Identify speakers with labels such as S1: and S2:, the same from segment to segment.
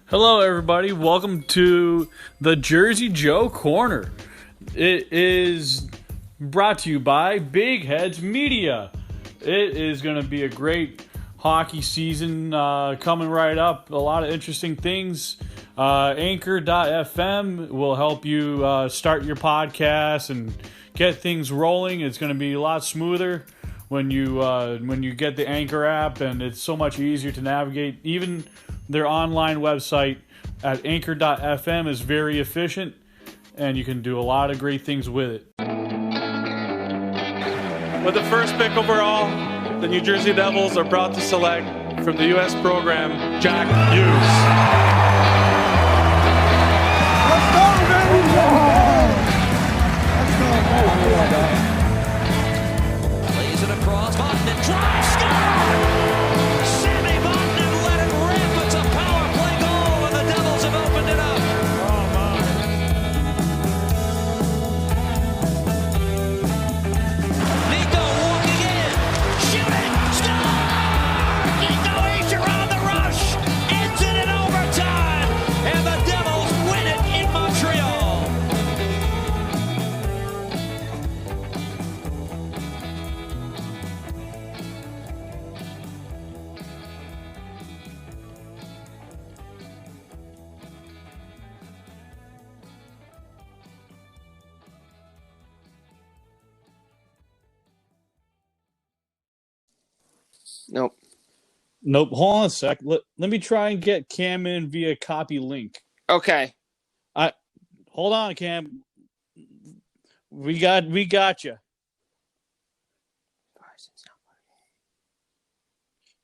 S1: Hello, everybody. Welcome to the Jersey Joe Corner. It is brought to you by Big Heads Media. It is going to be a great hockey season coming right up. A lot of interesting things. Anchor.fm will help you start your podcast and get things rolling. It's going to be a lot smoother when you get the Anchor app, and it's so much easier to navigate. Even their online website at anchor.fm is very efficient, and you can do a lot of great things with it.
S2: With the first pick overall, the New Jersey Devils are proud to select from the U.S. program, Jack Hughes.
S3: Let's go, baby!
S4: Plays it across, Vatanen drives, score! Sammy Vatanen let it rip. It's a power play goal, and the Devils have opened it up.
S3: Oh, my.
S4: Nico walking in, shooting, score! Nico Hischier on the rush, ends it in overtime, and the Devils win it in Montreal.
S1: Nope. Hold on a sec. Let me try and get Cam in via copy link.
S5: Okay.
S1: Hold on, Cam. We got you.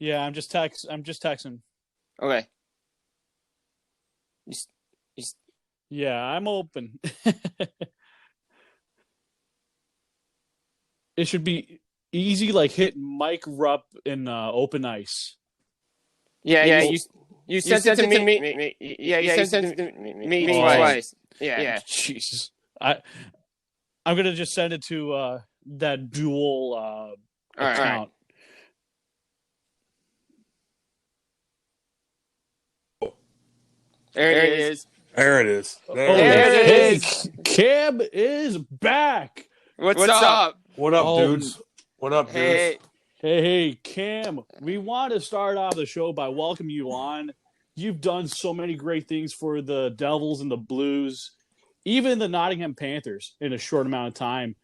S1: Yeah, I'm just texting.
S5: Okay.
S1: Yeah, I'm open. It should be easy, like hit Mike Rupp in open ice.
S5: Yeah. You sent it to me. Yeah, you sent it to me twice. Yeah.
S1: Jesus. I'm gonna just send it to that dual account.
S5: Right. There it is.
S3: There it is.
S5: There it
S1: Hey,
S5: is.
S1: Cam is back.
S5: What's up?
S3: What up,
S1: Oh,
S3: dudes? What up, dudes?
S5: Hey.
S1: Hey, Cam. We want to start off the show by welcoming you on. You've done so many great things for the Devils and the Blues, even the Nottingham Panthers in a short amount of time.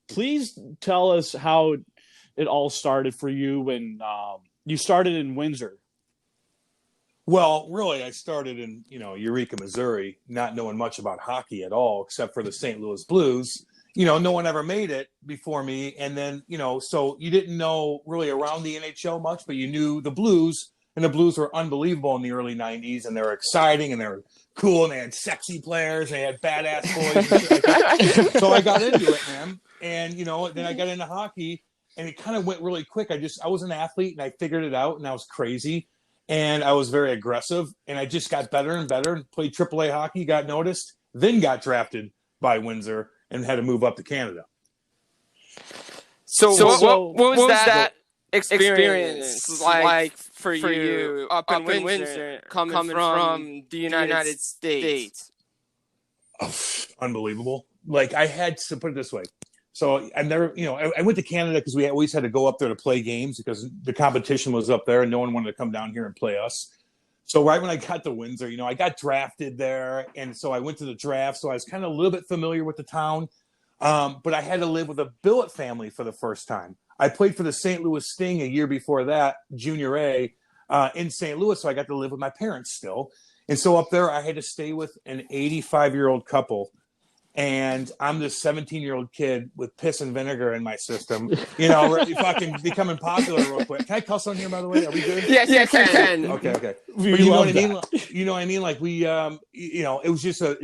S1: Please tell us how it all started for you when you started in Windsor.
S3: Well, really, I started in, Eureka, Missouri, not knowing much about hockey at all, except for the St. Louis Blues. No one ever made it before me. And then, so you didn't know really around the NHL much, but you knew the Blues, and the Blues were unbelievable in the early 90s, and they were exciting, and they were cool, and they had sexy players, and they had badass boys and shit like that. So I got into it, man. And, then I got into hockey, and it kind of went really quick. I was an athlete, and I figured it out, and I was crazy. And I was very aggressive, and I just got better and better and played AAA hockey, got noticed, then got drafted by Windsor and had to move up to Canada.
S5: So what was that experience like for you up in Windsor coming from the United States?
S3: Oh, unbelievable. Like, I had to put it this way. So I never, I went to Canada because we always had to go up there to play games because the competition was up there and no one wanted to come down here and play us. So right when I got to Windsor, I got drafted there. And so I went to the draft. So I was kind of a little bit familiar with the town. But I had to live with a billet family for the first time. I played for the St. Louis Sting a year before that, Junior A, in St. Louis. So I got to live with my parents still. And so up there, I had to stay with an 85-year-old couple. And I'm this 17-year-old kid with piss and vinegar in my system, fucking becoming popular real quick. Can I cuss on here, by the way? Are we good?
S5: Yes, you can.
S3: Okay. But
S1: We
S3: you know
S1: love
S3: what I mean?
S1: that.
S3: You know what I mean? Like it was just it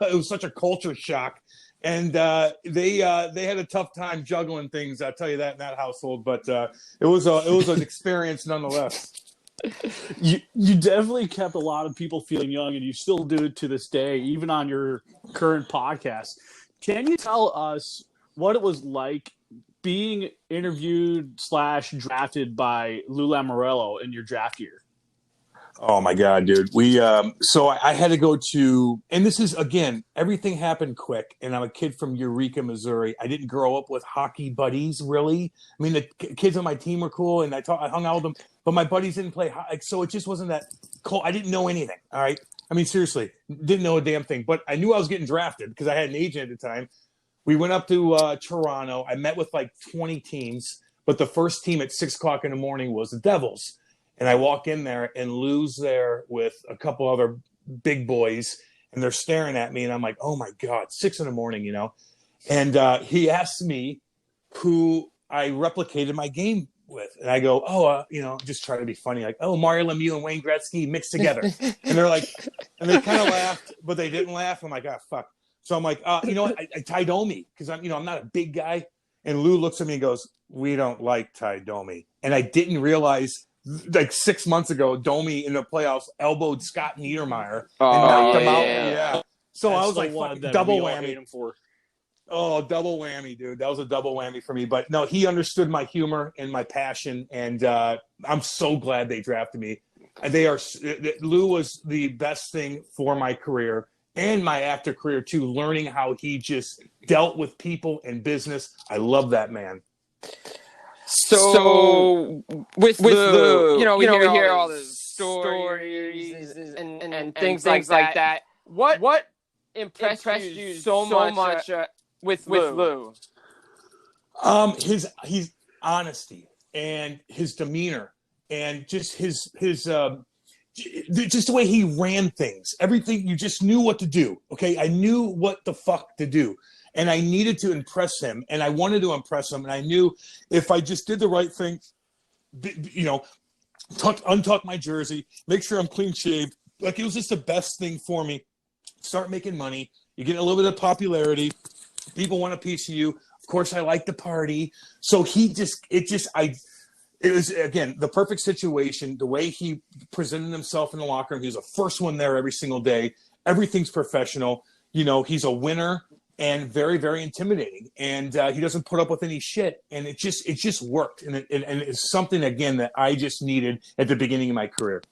S3: was such a culture shock. And they had a tough time juggling things. I'll tell you that in that household. But it was an experience nonetheless.
S1: You definitely kept a lot of people feeling young, and you still do it to this day, even on your current podcast. Can you tell us what it was like being interviewed / drafted by Lou Lamoriello in your draft year?
S3: Oh my God, dude. So I had to go to, and this is, again, everything happened quick. And I'm a kid from Eureka, Missouri. I didn't grow up with hockey buddies, really. I mean, the kids on my team were cool, and I hung out with them, but my buddies didn't play hockey. So it just wasn't that cool. I didn't know anything. All right. I mean, seriously, didn't know a damn thing, but I knew I was getting drafted because I had an agent at the time. We went up to Toronto. I met with like 20 teams, but the first team at 6:00 in the morning was the Devils. And I walk in there, and Lou's there with a couple other big boys, and they're staring at me, and I'm like, oh my God, 6 a.m, And he asked me who I replicated my game with. And I go, just try to be funny, like, oh, Mario Lemieux and Wayne Gretzky mixed together. And they're like, and they kind of laughed, but they didn't laugh. I'm like, fuck. So I'm like, you know what? I Ty Domi, because I'm not a big guy. And Lou looks at me and goes, we don't like Ty Domi. And I didn't realize, like 6 months ago, Domi in the playoffs elbowed Scott Niedermayer and knocked him out. Yeah. So I was like, double whammy. Oh, double whammy, dude. That was a double whammy for me. But no, he understood my humor and my passion, and I'm so glad they drafted me. Lou was the best thing for my career and my actor career too, learning how he just dealt with people and business. I love that man.
S5: So with Lou, we hear all the stories and things like that. What impressed you so much with Lou?
S3: His honesty and his demeanor and just his just the way he ran things. Everything, you just knew what to do. Okay, I knew what the fuck to do. And I needed to impress him, and I wanted to impress him. And I knew if I just did the right thing, untuck my jersey, make sure I'm clean shaved. Like, it was just the best thing for me. Start making money. You get a little bit of popularity. People want a piece of you. Of course, I like to party. So it was, again, the perfect situation. The way he presented himself in the locker room, he was the first one there every single day. Everything's professional. He's a winner. And very, very intimidating, and he doesn't put up with any shit. And it just worked, and it's something, again, that I just needed at the beginning of my career.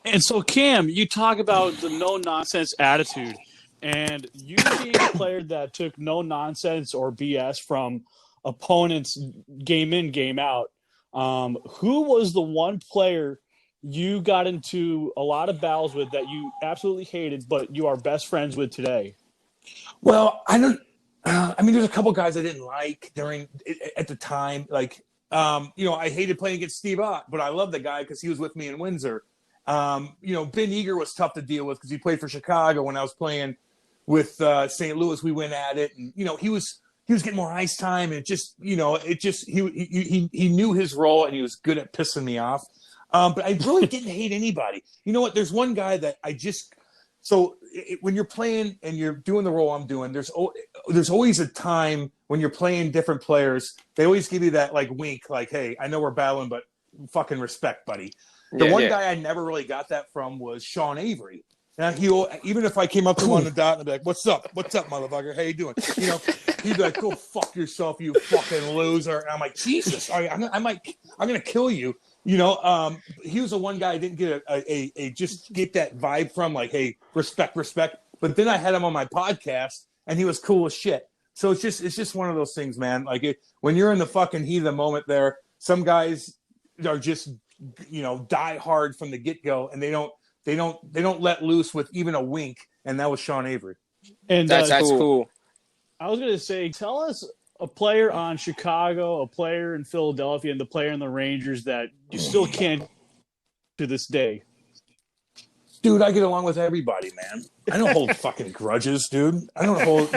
S1: And so, Cam, you talk about the no nonsense attitude, and you being a player that took no nonsense or BS from opponents game in, game out. Who was the one player you got into a lot of battles with that you absolutely hated, but you are best friends with today?
S3: Well, there's a couple guys I didn't like at the time. Like, I hated playing against Steve Ott, but I love the guy because he was with me in Windsor. Ben Eager was tough to deal with because he played for Chicago. When I was playing with St. Louis, we went at it, and he was getting more ice time, and he knew his role, and he was good at pissing me off. But I really didn't hate anybody. You know what? There's one guy that when you're playing and you're doing the role I'm doing, there's always a time when you're playing different players. They always give you that like wink, like, hey, I know we're battling, but fucking respect, buddy. The one guy I never really got that from was Sean Avery. Now, even if I came up to him on the dot and I'd be like, what's up, motherfucker? How you doing? He'd be like, go fuck yourself, you fucking loser. And I'm like, Jesus, I'm going to kill you. He was the one guy I didn't get just get that vibe from, like, hey, respect. But then I had him on my podcast, and he was cool as shit. So it's just one of those things, man. Like, when you're in the fucking heat of the moment there, some guys are just, die hard from the get-go, and they don't let loose with even a wink, and that was Sean Avery.
S1: And
S5: that's cool.
S1: I was going to say, tell us a player on Chicago, a player in Philadelphia, and the player in the Rangers that you still can't to this day.
S3: Dude, I get along with everybody, man. I don't hold fucking grudges, dude. I don't hold,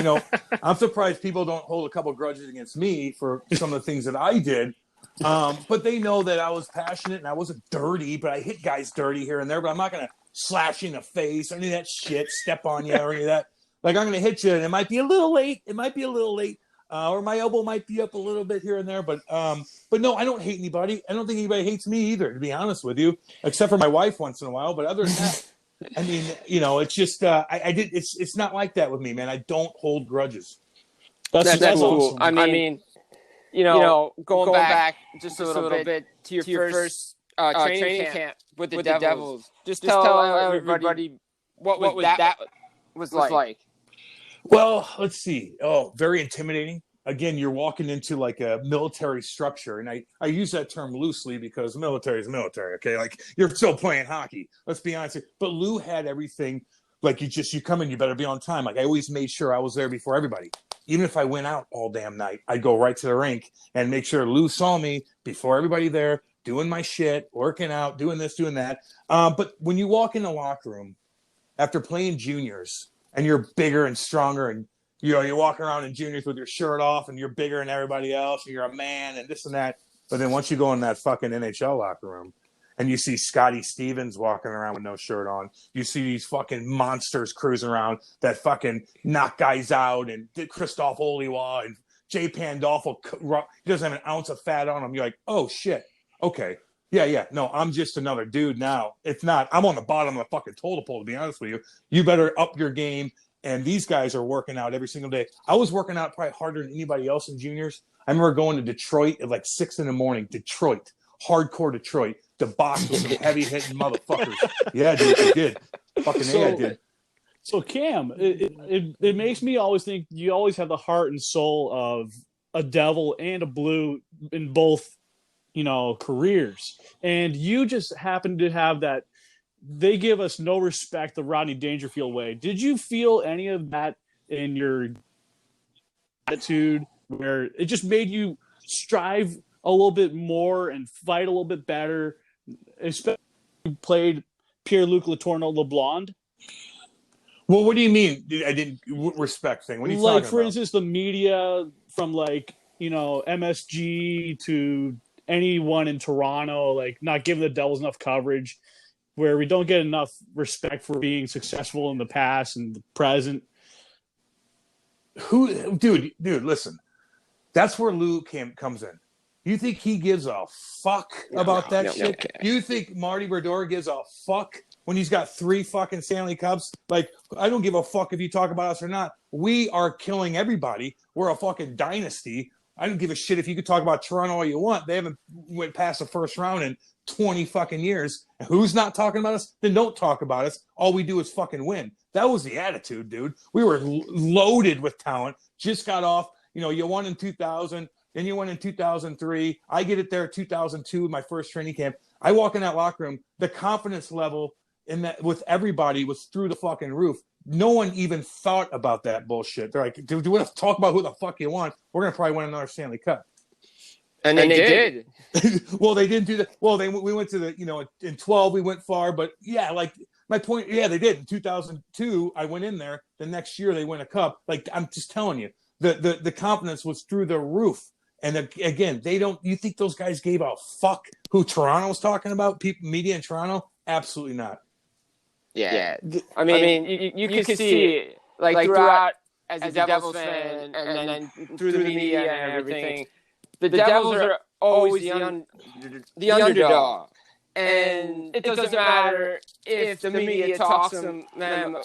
S3: I'm surprised people don't hold a couple grudges against me for some of the things that I did. But they know that I was passionate and I wasn't dirty, but I hit guys dirty here and there, but I'm not going to slash you in the face or any of that shit, step on you or any of that. Like, I'm going to hit you, and it might be a little late. Or my elbow might be up a little bit here and there. But no, I don't hate anybody. I don't think anybody hates me either, to be honest with you, except for my wife once in a while. But other than that, I mean, it's just it's not like that with me, man. I don't hold grudges.
S5: That's cool.
S1: Awesome.
S5: I mean, going back just a little bit to your first training camp with the Devils. Just tell everybody what that was like.
S3: Well, let's see. Oh, very intimidating. Again, you're walking into like a military structure, and I use that term loosely because military is military, okay? Like, you're still playing hockey. Let's be honest. But Lou had everything. Like, you come in, you better be on time. Like, I always made sure I was there before everybody. Even if I went out all damn night, I'd go right to the rink and make sure Lou saw me before everybody there, doing my shit, working out, doing this, doing that. But when you walk in the locker room after playing juniors and you're bigger and stronger and you walk around in juniors with your shirt off and you're bigger than everybody else and you're a man and this and that. But then once you go in that fucking NHL locker room and you see Scotty Stevens walking around with no shirt on, you see these fucking monsters cruising around that fucking knock guys out, and Christoph Oliwa and Jay Pandolfo, he doesn't have an ounce of fat on him. You're like, oh shit. Okay. Yeah. No, I'm just another dude now. It's not, I'm on the bottom of the fucking totem pole, to be honest with you. You better up your game. And these guys are working out every single day. I was working out probably harder than anybody else in juniors. I remember going to Detroit at like 6 a.m. Detroit, hardcore Detroit, to box with some heavy-hitting motherfuckers. Yeah, dude, I did. Fucking I did.
S1: So, Cam, it makes me always think you always have the heart and soul of a Devil and a Blue in both, careers. And you just happen to have that. They give us no respect the Rodney Dangerfield way. Did you feel any of that in your attitude where it just made you strive a little bit more and fight a little bit better, especially when you played Pierre-Luc Letourneau LeBlond?
S3: Well, what do you mean? I didn't respect thing. What are you
S1: like,
S3: talking
S1: for
S3: about?
S1: instance, the media from MSG to anyone in Toronto, like not giving the Devils enough coverage, where we don't get enough respect for being successful in the past and the present.
S3: Dude, listen. That's where Lou comes in. You think he gives a fuck about that shit? You think Marty Brodeur gives a fuck when he's got 3 fucking Stanley Cups? Like, I don't give a fuck if you talk about us or not. We are killing everybody. We're a fucking dynasty. I don't give a shit if you could talk about Toronto all you want. They haven't went past the first round in 20 fucking years. Who's not talking about us? Then don't talk about us. All we do is fucking win. That was the attitude, dude. We were loaded with talent. Just got off. You won in 2000. Then you won in 2003. I get it there 2002, my first training camp. I walk in that locker room. The confidence level in that with everybody was through the fucking roof. No one even thought about that bullshit. They're like, do you want to talk about who the fuck you want? We're going to probably win another Stanley Cup.
S5: And they did.
S3: Well, they didn't do that. Well, we went to in 12, we went far. But, yeah, like, my point, yeah, they did. In 2002, I went in there. The next year, they win a cup. Like, I'm just telling you, the confidence was through the roof. And, again, you think those guys gave a fuck who Toronto was talking about? Media in Toronto? Absolutely not.
S5: Yeah. I mean, you can see, like throughout as a Devils fan and then through the media and everything, the Devils are always the underdog. And it doesn't matter if the media talks to them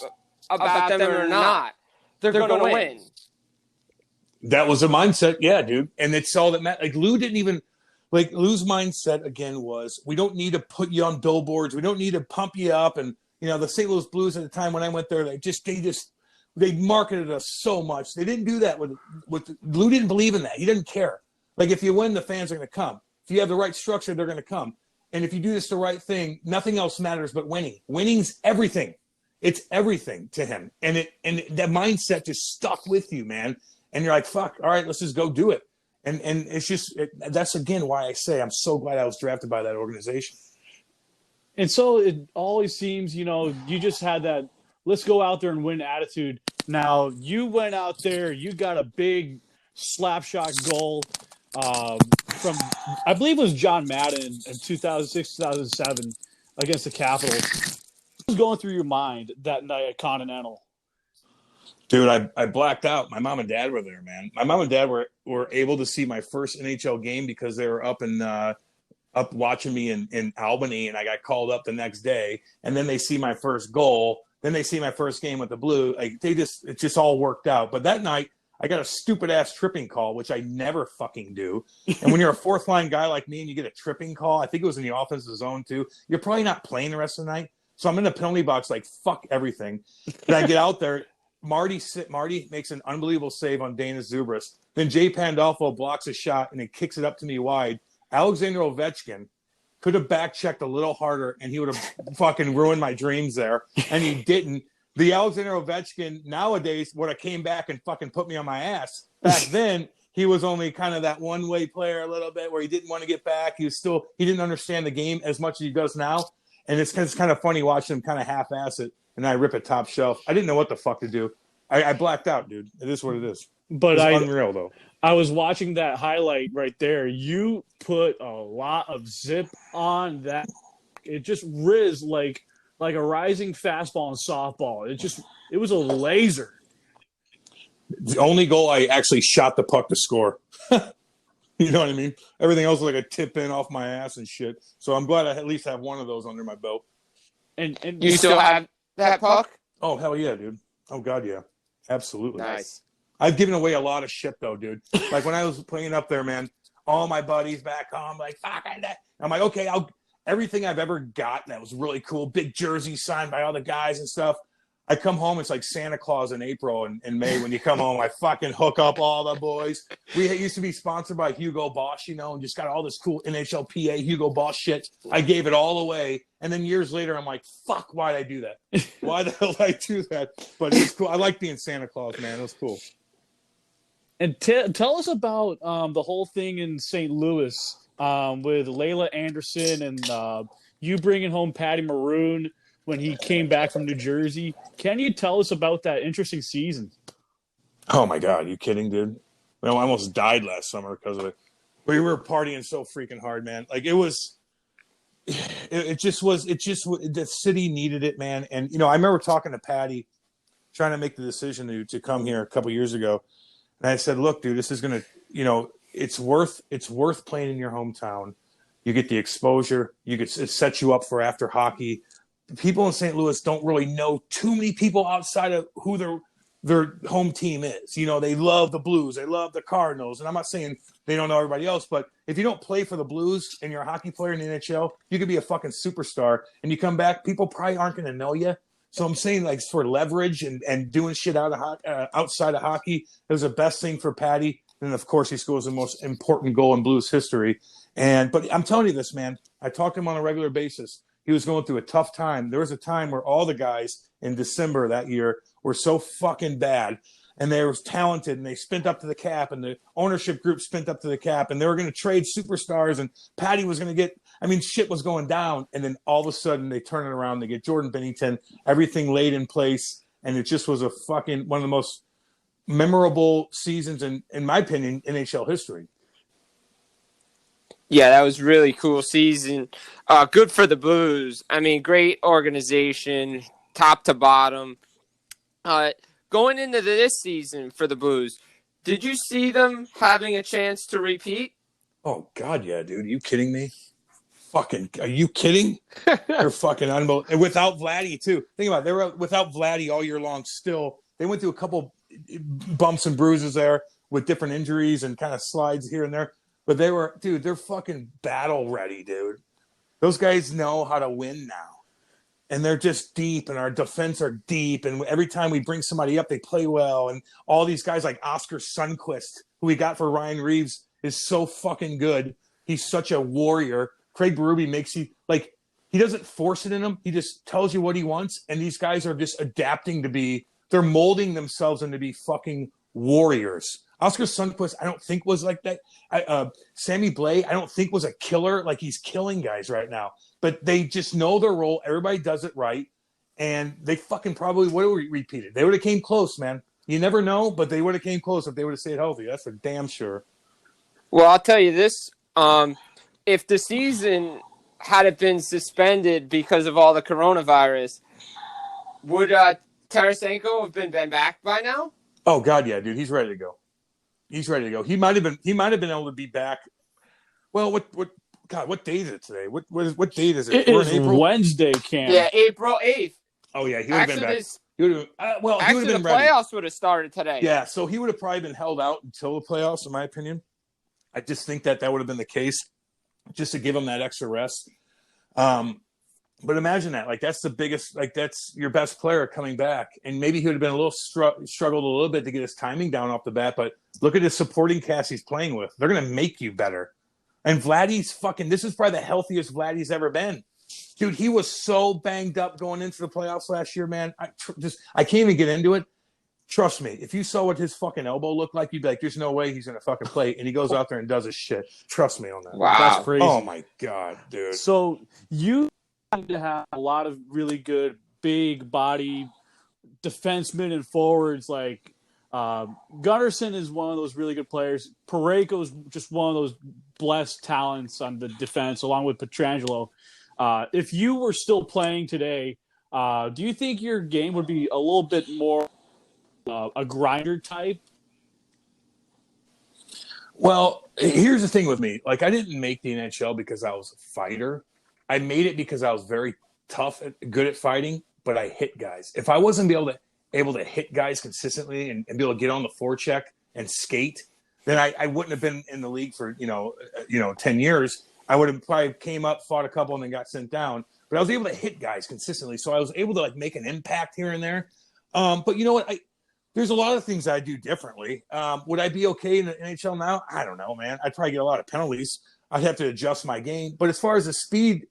S5: about them or not. They're going to win.
S3: That was a mindset. Yeah, dude. And it's all that mattered. Like, Lou didn't even – like, Lou's mindset, again, was we don't need to put you on billboards. We don't need to pump you up. And, the St. Louis Blues at the time when I went there, they marketed us so much. They didn't do that with Lou didn't believe in that. He didn't care. Like, if you win, the fans are going to come. If you have the right structure, they're going to come. And if you do this the right thing, nothing else matters but winning. Winning's everything. It's everything to him. And that mindset just stuck with you, man. And you're like, fuck, all right, let's just go do it. And it's just that's, again, why I say I'm so glad I was drafted by that organization.
S1: And so it always seems, you just had that let's go out there and win attitude. Now, you went out there, you got a big slap shot goal from, I believe it was John Madden in 2006, 2007 against the Capitals. What was going through your mind that night at Continental?
S3: Dude, I blacked out. My mom and dad were there, man. My mom and dad were able to see my first NHL game because they were up watching me in Albany, and I got called up the next day. And then they see my first goal. Then they see my first game with the Blue. Like, it just all worked out. But that night, I got a stupid ass tripping call, which I never fucking do. And when you're a fourth line guy like me and you get a tripping call, I think it was in the offensive zone too, you're probably not playing the rest of the night. So I'm in the penalty box like, fuck everything. And I get out there. Marty makes an unbelievable save on Dana Zubris. Then Jay Pandolfo blocks a shot and it kicks it up to me wide. Alexander Ovechkin could have back-checked a little harder, and he would have fucking ruined my dreams there. And he didn't. The Alexander Ovechkin nowadays would have came back and fucking put me on my ass. Back then, he was only kind of that one-way player a little bit where he didn't want to get back. He didn't understand the game as much as he does now. And it's kind of funny watching him kind of half-ass it, and I rip it top shelf. I didn't know what the fuck to do. I blacked out, dude. It is what it is.
S1: But
S3: it's unreal, though.
S1: I was watching that highlight right there. You put a lot of zip on that. It just rizzed like a rising fastball in softball. It was a laser.
S3: The only goal I actually shot the puck to score. You know what I mean? Everything else was like a tip in off my ass and shit. So I'm glad I at least have one of those under my belt.
S5: And you still have that puck?
S3: Oh, hell yeah, dude. Oh, God, yeah. Absolutely.
S5: Nice.
S3: I've given away a lot of shit, though, dude. Like, when I was playing up there, man, all my buddies back home, like, fuck that. I'm like, okay, everything I've ever got that was really cool, big jersey signed by all the guys and stuff. I come home, it's like Santa Claus in April and May. When you come home, I fucking hook up all the boys. We used to be sponsored by Hugo Boss, and just got all this cool NHLPA Hugo Boss shit. I gave it all away. And then years later, I'm like, fuck, why'd I do that? Why the hell did I do that? But it was cool. I like being Santa Claus, man. It was cool.
S1: And tell us about the whole thing in St. Louis with Layla Anderson and you bringing home Patty Maroon when he came back from New Jersey. Can you tell us about that interesting season?
S3: Oh, my God. Are you kidding, dude? I almost died last summer because of it. We were partying so freaking hard, man. Like, it just was the city needed it, man. And, I remember talking to Patty, trying to make the decision to come here a couple years ago. And I said, look, dude, this is going to, it's worth playing in your hometown. You get the exposure. It sets you up for after hockey. People in St. Louis don't really know too many people outside of who their home team is. They love the Blues. They love the Cardinals. And I'm not saying they don't know everybody else, but if you don't play for the Blues and you're a hockey player in the NHL, you could be a fucking superstar. And you come back, people probably aren't going to know you. So I'm saying, like, for leverage and doing shit outside of hockey, it was the best thing for Patty. And, of course, he scores the most important goal in Blues history. But I'm telling you this, man. I talk to him on a regular basis. He was going through a tough time. There was a time where all the guys in December that year were so fucking bad, and they were talented, and they spent up to the cap, and the ownership group spent up to the cap, and they were going to trade superstars, and Patty was going to get – shit was going down, and then all of a sudden they turn it around. They get Jordan Binnington, everything laid in place, and it just was a fucking – one of the most memorable seasons in my opinion, NHL history.
S5: Yeah, that was really cool season. Good for the Blues. Great organization, top to bottom. Going into this season for the Blues, did you see them having a chance to repeat?
S3: Oh, God, yeah, dude. Are you kidding me? Fucking, are you kidding? They're fucking unbelievable. And without Vladdy, too. Think about it. They were without Vladdy all year long still. They went through a couple bumps and bruises there with different injuries and kind of slides here and there. But they're fucking battle ready, dude. Those guys know how to win now. And they're just deep, and our defense are deep. And every time we bring somebody up, they play well. And all these guys like Oscar Sundqvist, who we got for Ryan Reeves, is so fucking good. He's such a warrior. Craig Berube he doesn't force it in him. He just tells you what he wants. And these guys are just adapting they're molding themselves into be fucking warriors. Oscar Sundqvist, I don't think was like that. Sammy Blais, I don't think was a killer. Like, he's killing guys right now. But they just know their role. Everybody does it right. And they fucking probably would have repeated. They would have came close, man. You never know, but they would have came close if they would have stayed healthy. That's for damn sure.
S5: Well, I'll tell you this. If the season had been suspended because of all the coronavirus, would Tarasenko have been back by now?
S3: Oh, God, yeah, dude. He's ready to go. He might have been able to be back. Well, what day is it today? What date is it?
S1: It is Wednesday, Cam.
S5: Yeah, April 8th.
S3: Oh, yeah, he would have been back. He would have. Well, he would
S5: Actually,
S3: have been
S5: the
S3: ready.
S5: playoffs would have started today.
S3: Yeah, so he would have probably been held out until the playoffs, in my opinion. I just think that would have been the case, just to give him that extra rest. But imagine that, like, that's the biggest, like, that's your best player coming back, and maybe he would have been a little struggled a little bit to get his timing down off the bat. But look at his supporting cast he's playing with; they're going to make you better. And Vladdy's fucking. This is probably the healthiest Vladdy's ever been, dude. He was so banged up going into the playoffs last year, man. I can't even get into it. Trust me, if you saw what his fucking elbow looked like, you'd be like, "There's no way he's going to fucking play." And he goes out there and does his shit. Trust me on that.
S5: Wow,
S1: that's crazy.
S3: Oh my god, dude.
S1: So you need to have a lot of really good big body defensemen and forwards. Like Gunnarsson is one of those really good players. Parayko's just one of those blessed talents on the defense, along with Pietrangelo. If you were still playing today, do you think your game would be a little bit more a grinder type?
S3: Well, here's the thing with me. Like, I didn't make the NHL because I was a fighter. I made it because I was very tough and good at fighting, but I hit guys. If I wasn't able to hit guys consistently and be able to get on the forecheck and skate, then I wouldn't have been in the league for 10 years. I would have probably came up, fought a couple, and then got sent down. But I was able to hit guys consistently, so I was able to like make an impact here and there. But you know what? There's a lot of things I do differently. Would I be okay in the NHL now? I don't know, man. I'd probably get a lot of penalties. I'd have to adjust my game. But as far as the speed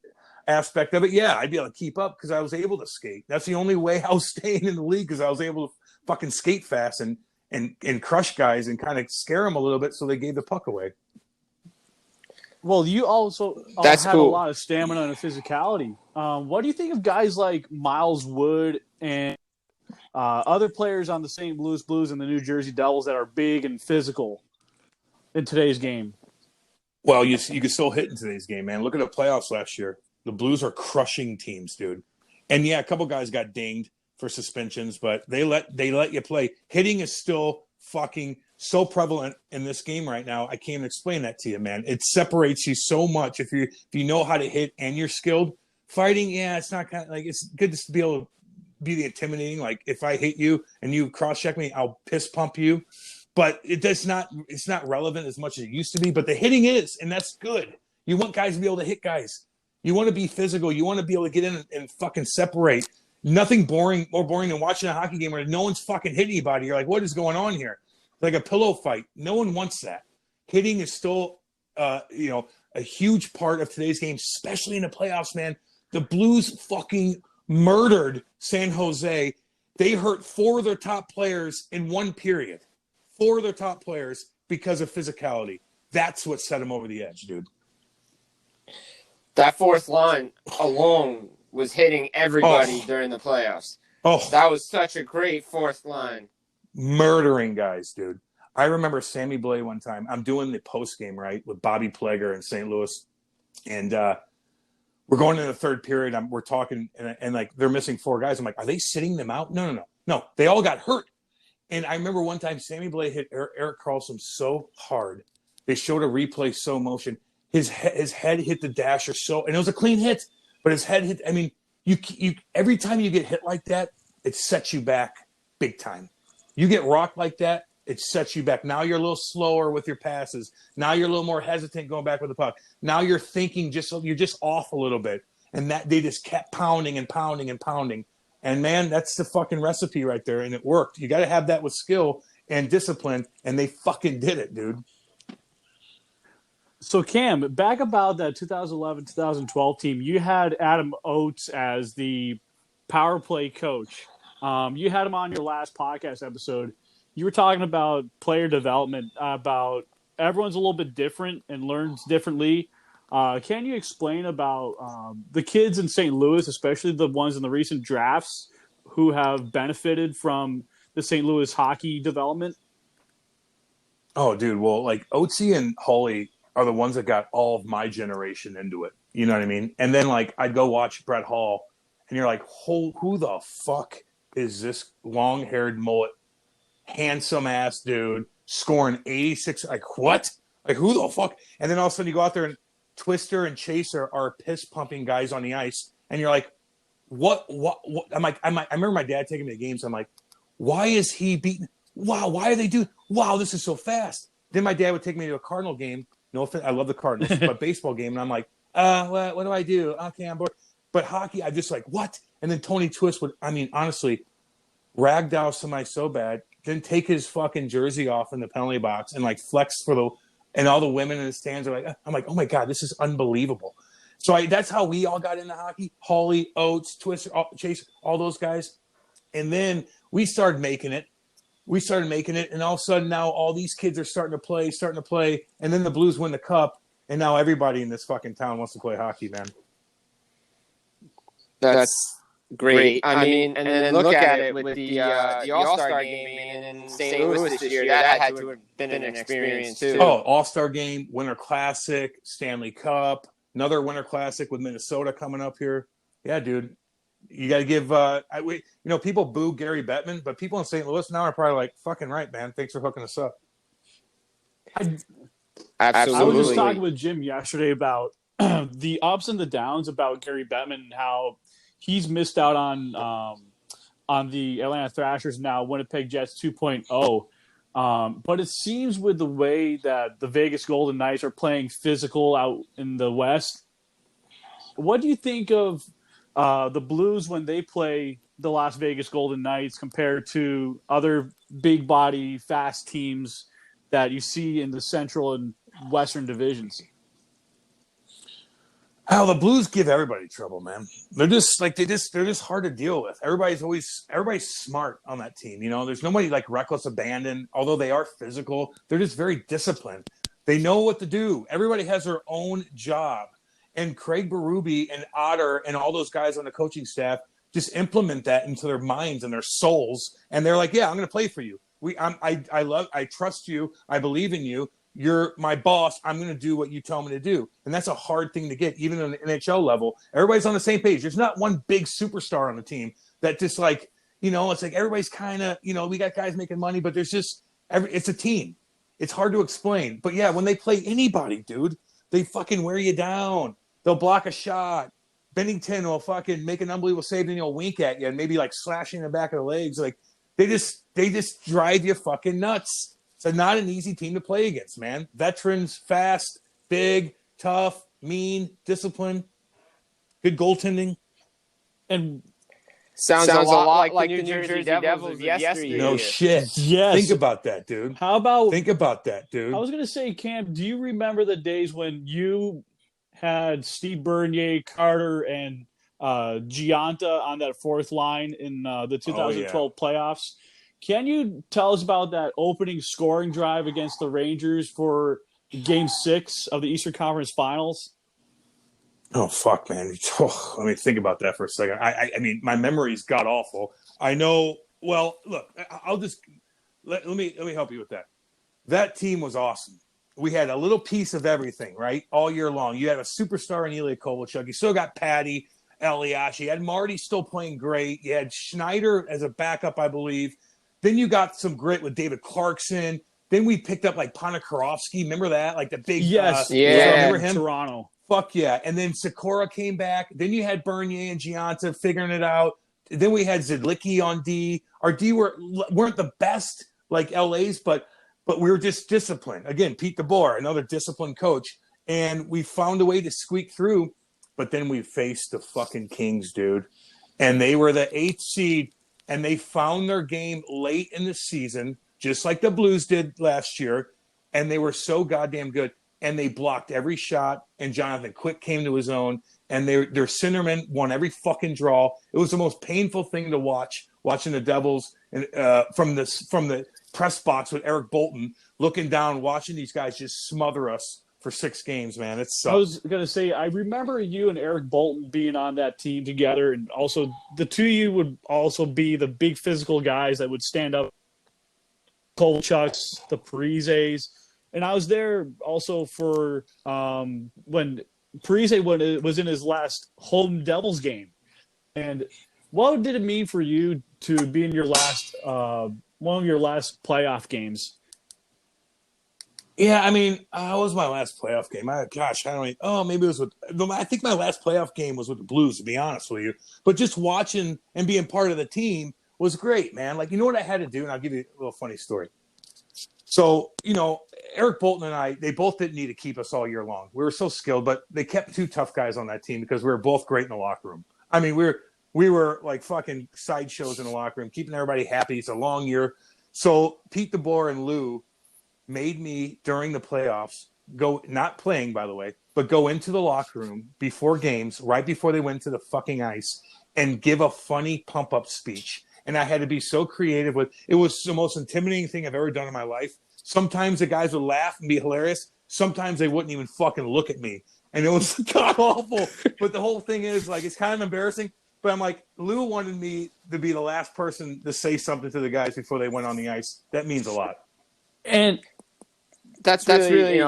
S3: aspect of it, yeah, I'd be able to keep up because I was able to skate. That's the only way I was staying in the league, because I was able to fucking skate fast and crush guys and kind of scare them a little bit so they gave the puck away.
S1: Well, you also have a lot of stamina and physicality. What do you think of guys like Miles Wood and other players on the St. Louis Blues and the New Jersey Devils that are big and physical in today's game?
S3: Well, you can still hit in today's game, man. Look at the playoffs last year. The Blues are crushing teams, dude. And yeah, a couple guys got dinged for suspensions, but they let you play. Hitting is still fucking so prevalent in this game right now. I can't explain that to you, man. It separates you so much if you know how to hit and you're skilled. Fighting, yeah, it's not kind of like, it's good to be able to be the intimidating. Like, if I hit you and you cross check me, I'll piss pump you. But it's not relevant as much as it used to be. But the hitting is, and that's good. You want guys to be able to hit guys. You want to be physical. You want to be able to get in and fucking separate. Nothing more boring than watching a hockey game where no one's fucking hitting anybody. You're like, what is going on here? It's like a pillow fight. No one wants that. Hitting is still, a huge part of today's game, especially in the playoffs, man. The Blues fucking murdered San Jose. They hurt 4 of their top players in one period. 4 of their top players because of physicality. That's what set them over the edge, dude.
S5: That fourth line alone was hitting everybody during the playoffs.
S3: Oh,
S5: that was such a great fourth line.
S3: Murdering guys, dude. I remember Sammy Blais one time. I'm doing the post game, right, with Bobby Plager in St. Louis. And we're going into the third period. We're talking, and like, they're missing 4 guys. I'm like, are they sitting them out? No. They all got hurt. And I remember one time Sammy Blais hit Erik Karlsson so hard. They showed a replay slow motion. His head hit the dasher and it was a clean hit, but his head hit. I mean, you every time you get hit like that, it sets you back big time. You get rocked like that, it sets you back. Now you're a little slower with your passes. Now you're a little more hesitant going back with the puck. Now you're thinking you're just off a little bit, and that they just kept pounding and pounding and pounding. And man, that's the fucking recipe right there, and it worked. You got to have that with skill and discipline, and they fucking did it, dude.
S1: So, Cam, back about that 2011-2012 team, you had Adam Oates as the power play coach. You had him on your last podcast episode. You were talking about player development, about everyone's a little bit different and learns differently. Can you explain about the kids in St. Louis, especially the ones in the recent drafts, who have benefited from the St. Louis hockey development?
S3: Oh, dude. Well, like Oatsy and Hawley are the ones that got all of my generation into it. You know what I mean? And then, like, I'd go watch Brett Hall, and you're like, who the fuck is this long-haired mullet, handsome-ass dude scoring 86? Like, what? Like, who the fuck? And then all of a sudden you go out there, and Twister and Chaser are piss-pumping guys on the ice, and you're like, what? I'm like, I remember my dad taking me to games. I'm like, why is he beating? Wow, why are they doing? Wow, this is so fast. Then my dad would take me to a Cardinal game. No offense, I love the Cardinals, but baseball game, and I'm like, what do I do? Okay, I'm bored. But hockey, I'm just like, what? And then Tony Twist would, I mean, honestly, ragdoll somebody so bad, then take his fucking jersey off in the penalty box and like flex and all the women in the stands are like, I'm like, oh my God, this is unbelievable. So that's how we all got into hockey. Hawley, Oates, Twister, Chase, all those guys. And then we started making it. And all of a sudden now all these kids are starting to play. And then the Blues win the cup. And now everybody in this fucking town wants to play hockey, man.
S5: That's great. I mean, and then look at it with the All-Star game in St. Louis this year. That had to have been an experience too.
S3: Oh, All-Star game, Winter Classic, Stanley Cup, another Winter Classic with Minnesota coming up here. Yeah, dude. You got to give people boo Gary Bettman, but people in St. Louis now are probably like, fucking right, man. Thanks for hooking us up.
S5: Absolutely.
S1: I was just talking with Jim yesterday about the ups and the downs about Gary Bettman and how he's missed out on the Atlanta Thrashers now, Winnipeg Jets 2.0. But it seems with the way that the Vegas Golden Knights are playing physical out in the West, what do you think of the Blues when they play the Las Vegas Golden Knights compared to other big body, fast teams that you see in the Central and Western divisions?
S3: Oh, the Blues give everybody trouble, man. They're just hard to deal with. Everybody's smart on that team. You know, there's nobody like reckless abandon, although they are physical. They're just very disciplined. They know what to do. Everybody has their own job. And Craig Berube and Otter and all those guys on the coaching staff just implement that into their minds and their souls. And they're like, yeah, I'm going to play for you. I trust you. I believe in you. You're my boss. I'm going to do what you tell me to do. And that's a hard thing to get, even on the NHL level. Everybody's on the same page. There's not one big superstar on the team that just like, it's like everybody's kind of, we got guys making money, but there's just, it's a team. It's hard to explain. But yeah, when they play anybody, dude, they fucking wear you down. They'll block a shot. Bennington will fucking make an unbelievable save and he'll wink at you and maybe like slashing in the back of the legs. Like they just drive you fucking nuts. It's not an easy team to play against, man. Veterans, fast, big, tough, mean, disciplined, good goaltending.
S5: And sounds a lot like the New Jersey Devils yesterday.
S3: No shit.
S1: Yes.
S3: Think about that, dude. Think about that, dude.
S1: I was going to say, Cam, do you remember the days when you had Steve Bernier, Carter, and Gianta on that fourth line in the 2012 playoffs? Can you tell us about that opening scoring drive against the Rangers for Game 6 of the Eastern Conference Finals?
S3: Oh, fuck, man. Let me think about that for a second. I mean, my memory's god-awful. I know – well, look, I'll just – let me help you with that. That team was awesome. We had a little piece of everything, right, all year long. You had a superstar in Ilya Kovalchuk. You still got Patty, Elias. You had Marty still playing great. You had Schneider as a backup, I believe. Then you got some grit with David Clarkson. Then we picked up like Ponikarovsky. Remember that? Like the big
S1: remember him? Toronto.
S3: Fuck yeah. And then Sikora came back. Then you had Bernier and Gianta figuring it out. Then we had Zidlicki on D. Our D weren't the best like LA's, but we were just disciplined. Again, Pete DeBoer, another disciplined coach. And we found a way to squeak through. But then we faced the fucking Kings, dude. And they were the 8th seed. And they found their game late in the season, just like the Blues did last year. And they were so goddamn good. And they blocked every shot. And Jonathan Quick came to his own. And their centerman won every fucking draw. It was the most painful thing to watch, watching the Devils and from the press box with Eric Bolton, looking down, watching these guys just smother us for 6 games, man. It sucked.
S1: I was going to say, I remember you and Eric Bolton being on that team together, and also the two of you would also be the big physical guys that would stand up, Kovalchuks, the Parises. And I was there also for when Parise was in his last home Devils game. And what did it mean for you to be in your last one of your last playoff games?
S3: Yeah, I mean, what was my last playoff game? I don't even, maybe it was with, I think my last playoff game was with the Blues, to be honest with you. But just watching and being part of the team was great, man. Like, you know what I had to do? And I'll give you a little funny story. So, Eric Bolton and I, they both didn't need to keep us all year long. We were so skilled, but they kept two tough guys on that team because we were both great in the locker room. I mean, we were like fucking sideshows in the locker room, keeping everybody happy. It's a long year. So Pete DeBoer and Lou made me, during the playoffs, go, not playing, by the way, but go into the locker room before games, right before they went to the fucking ice, and give a funny pump-up speech. And I had to be so creative with it. Was the most intimidating thing I've ever done in my life. Sometimes the guys would laugh and be hilarious. Sometimes they wouldn't even fucking look at me. And it was god awful. But the whole thing is, like, it's kind of embarrassing. But I'm like, Lou wanted me to be the last person to say something to the guys before they went on the ice. That means a lot.
S1: And
S5: that's really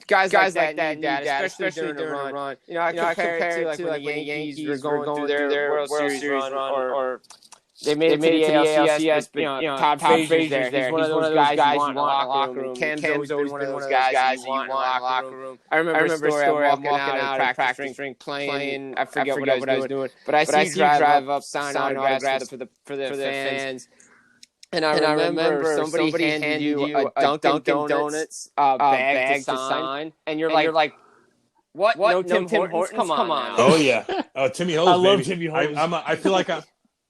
S5: guys like that need that, especially during a run. I compare it to like when the Yankees were going through their World Series run, or they made it to the ALCS, but Todd Frazier's there. He's one of those guys you want in the locker room. Cam's always been one of those guys you want in the locker room. I remember a story of walking out of practice, playing. I forget what I was doing, but I see you drive up, sign autographs for the fans. And I remember somebody handed you a Dunkin' Donuts bag to sign, and you're like, what? No Tim Hortons? Come on now.
S3: Oh yeah, Timmy Hose.
S1: I love
S3: baby.
S1: Timmy Hose.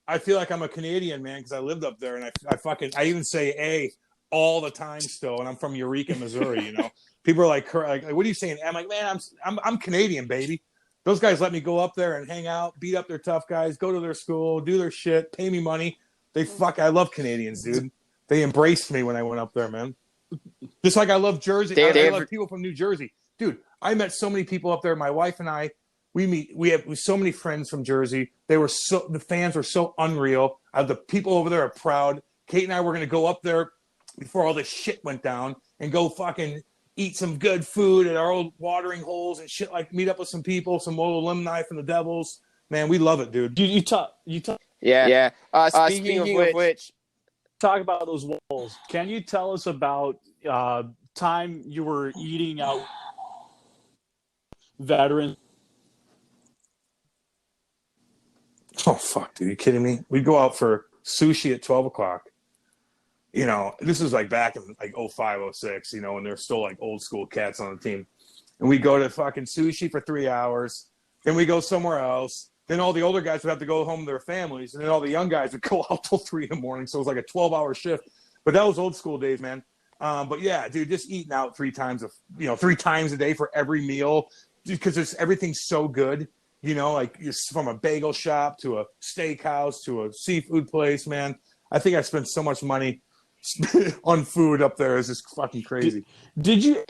S3: I feel like I'm a Canadian, man, because I lived up there, and I even say "a" all the time still, and I'm from Eureka, Missouri. People are like, "What are you saying?" I'm like, "Man, I'm Canadian, baby." Those guys let me go up there and hang out, beat up their tough guys, go to their school, do their shit, pay me money. I love Canadians, dude. They embraced me when I went up there, man. Just like I love Jersey. I love people from New Jersey. Dude, I met so many people up there. My wife and I, we have so many friends from Jersey. The fans were so unreal. The people over there are proud. Kate and I were going to go up there before all this shit went down and go fucking eat some good food at our old watering holes and shit, like meet up with some people, some old alumni from the Devils. Man, we love it, dude.
S1: You talk.
S5: Yeah. Speaking of which,
S1: talk about those walls. Can you tell us about time you were eating out veterans?
S3: Oh, fuck, dude. Are you kidding me? We'd go out for sushi at 12 o'clock. This was like back in like 05, 06, when there's still like old school cats on the team. And we'd go to fucking sushi for 3 hours. Then we go somewhere else. Then all the older guys would have to go home to their families. And then all the young guys would go out till 3 in the morning. So it was like a 12-hour shift. But that was old school days, man. But yeah, dude, just eating out 3 times a day for every meal. Because everything's so good. Like from a bagel shop to a steakhouse to a seafood place, man. I think I spent so much money on food up there. It's just fucking crazy.
S1: Did you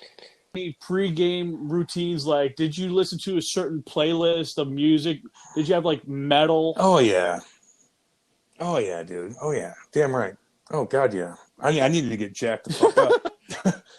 S1: any pregame routines? Like, did you listen to a certain playlist of music? Did you have like metal?
S3: Oh yeah, dude. Oh yeah, damn right. Oh god, yeah. I needed to get jacked the fuck up.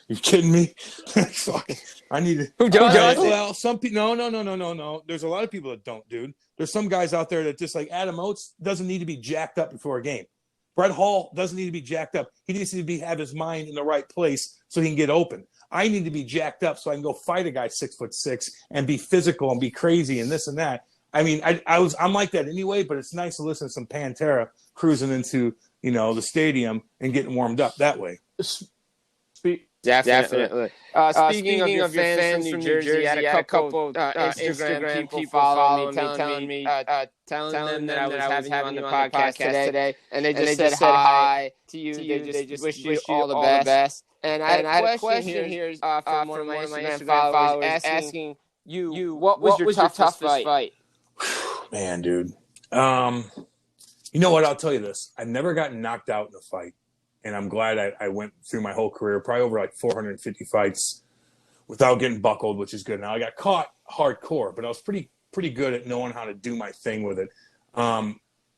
S3: You kidding me? Fuck. I needed.
S5: Who does?
S3: Well, some people. No. There's a lot of people that don't, dude. There's some guys out there that just like Adam Oates doesn't need to be jacked up before a game. Brett Hall doesn't need to be jacked up. He needs to have his mind in the right place so he can get open. I need to be jacked up so I can go fight a guy 6'6" and be physical and be crazy and this and that. I mean, I'm like that anyway, but it's nice to listen to some Pantera cruising into the stadium and getting warmed up that way.
S5: Definitely. Speaking of your fans from New Jersey, I had a couple Instagram people following me, telling them that I was having you on the podcast today, and they just said hi to you. They just wish you all the best. And I had a question here from one of my Instagram followers asking you, what was your toughest fight?
S3: Man, dude. You know what? I'll tell you this. I never got knocked out in a fight. And I'm glad I went through my whole career, probably over like 450 fights without getting buckled, which is good. Now, I got caught hardcore, but I was pretty good at knowing how to do my thing with it.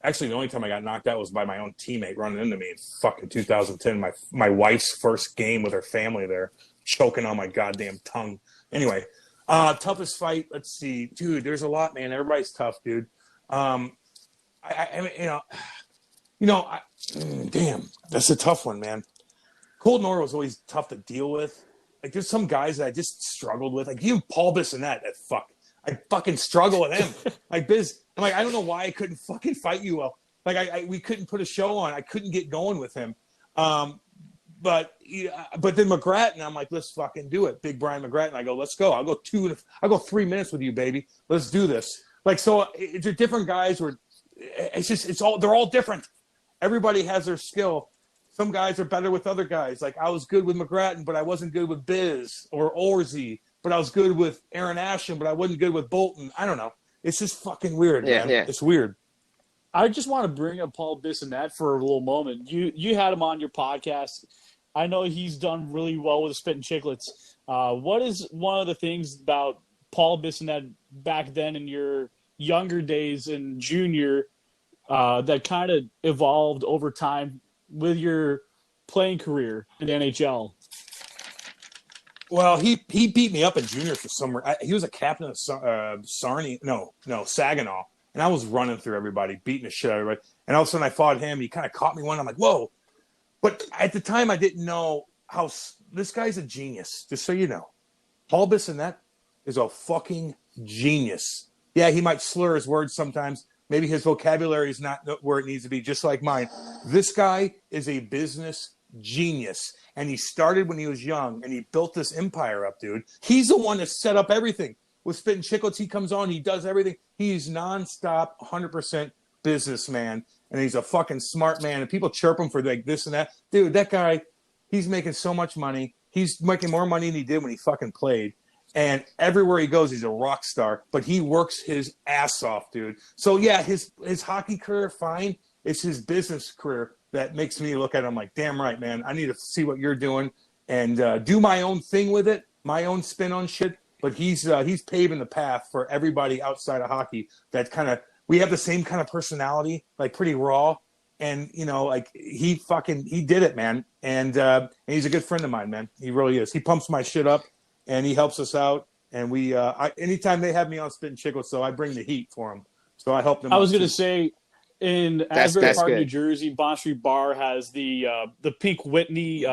S3: Actually, the only time I got knocked out was by my own teammate running into me in fucking 2010, my wife's first game with her family there, choking on my goddamn tongue. Anyway, toughest fight, let's see. Dude, there's a lot, man. Everybody's tough, dude. Damn, that's a tough one, man. Cold Nor was always tough to deal with. Like there's some guys that I just struggled with. Like even Paul Bissonnette, I fucking struggle with him. Like Biz, I'm like, I don't know why I couldn't fucking fight you well. Like we couldn't put a show on. I couldn't get going with him. But then McGrattan, I'm like, let's fucking do it. Big Brian McGrattan. I go, let's go. I'll go 3 minutes with you, baby. Let's do this. Like, so it's different guys where they're all different. Everybody has their skill. Some guys are better with other guys. Like I was good with McGrattan, but I wasn't good with Biz or Orzy, but I was good with Aaron Asham, but I wasn't good with Bolton. I don't know. It's just fucking weird, man. Yeah. It's weird.
S1: I just want to bring up Paul Bissonnette for a little moment. You had him on your podcast. I know he's done really well with the Spittin' Chicklets. What is one of the things about Paul Bissonnette back then in your younger days in junior that kind of evolved over time with your playing career in the NHL?
S3: Well, he beat me up in junior for some reason. He was a captain of Saginaw, and I was running through everybody, beating the shit out of everybody. And all of a sudden I fought him. He kind of caught me one. I'm like, whoa. But at the time, I didn't know how this guy's a genius, just so you know. Paul Bissonnette is a fucking genius. Yeah, he might slur his words sometimes. Maybe his vocabulary is not where it needs to be, just like mine. This guy is a business genius. And he started when he was young, and he built this empire up, dude. He's the one that set up everything. With Spittin' Chicklets, he comes on, he does everything. He's nonstop, 100% businessman. And he's a fucking smart man. And people chirp him for like this and that. Dude, that guy, he's making so much money. He's making more money than he did when he fucking played. And everywhere he goes, he's a rock star. But he works his ass off, dude. So, yeah, his hockey career, fine. It's his business career that makes me look at him like, damn right, man. I need to see what you're doing and do my own thing with it, my own spin on shit. But he's paving the path for everybody outside of hockey that kind of – we have the same kind of personality, like pretty raw. And, you know, like he did it, man. And he's a good friend of mine, man. He really is. He pumps my shit up and he helps us out. And we anytime they have me on Spittin' Chicklets, so I bring the heat for them. So I help them.
S1: I was going to say in Asbury Park, New Jersey, Bond Street Bar has the Pink Whitney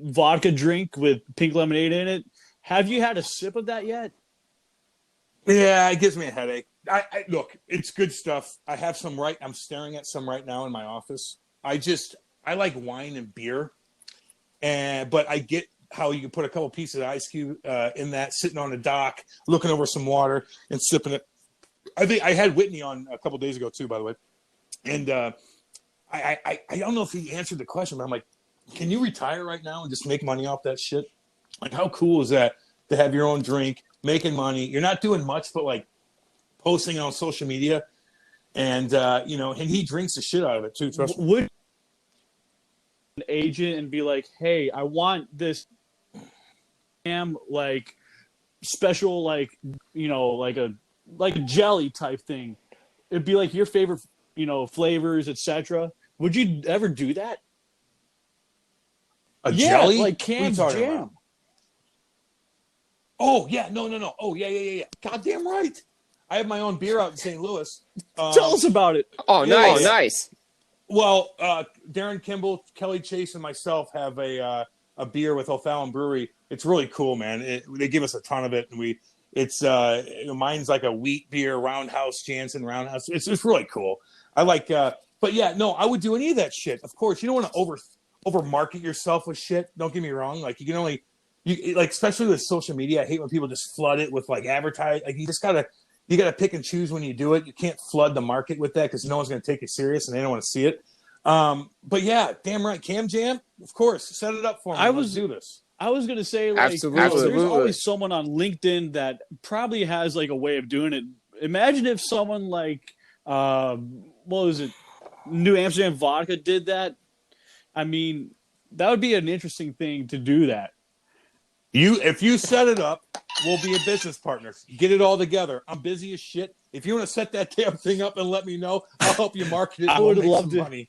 S1: vodka drink with pink lemonade in it. Have you had a sip of that yet?
S3: Yeah, it gives me a headache. I look, it's good stuff. I have some I'm staring at some right now in my office. I like wine and beer, but I get how you can put a couple pieces of ice cube in that, sitting on the dock, looking over some water and sipping it. I think I had Whitney on a couple days ago too, by the way, and I don't know if he answered the question, but I'm like, can you retire right now and just make money off that shit? Like, how cool is that to have your own drink, making money? You're not doing much, but like posting on social media, and you know, and he drinks the shit out of it too. Trust me.
S1: Would an agent and be like, "Hey, I want this, like special, like you know, like a jelly type thing." It'd be like your favorite, you know, flavors, etc. Would you ever do that?
S3: A jelly,
S1: like Cam Jam.
S3: Oh yeah, no. Oh yeah. Goddamn right. I have my own beer out in St. Louis.
S1: Tell us about it.
S5: Oh, nice, nice.
S3: Well, Darren Kimball, Kelly Chase, and myself have a beer with O'Fallon Brewery. It's really cool, man. They give us a ton of it, and mine's like a wheat beer, Roundhouse Janssen Roundhouse. It's really cool. I like, but yeah, no, I would do any of that shit. Of course, you don't want to over market yourself with shit. Don't get me wrong. Like you can only, especially with social media. I hate when people just flood it with like advertise. Like you gotta pick and choose when you do it. You can't flood the market with that because no one's gonna take you serious and they don't want to see it. But yeah, damn right, Cam Jam, of course, set it up for me. Let's do this.
S1: I was gonna say, like,
S5: Absolutely.
S1: there's always someone on LinkedIn that probably has like a way of doing it. Imagine if someone like, what was it, New Amsterdam Vodka did that. I mean, that would be an interesting thing to do that.
S3: If you set it up, we'll be a business partner. Get it all together. I'm busy as shit. If you want to set that damn thing up and let me know, I'll help you market it.
S1: I would love to.
S3: Money.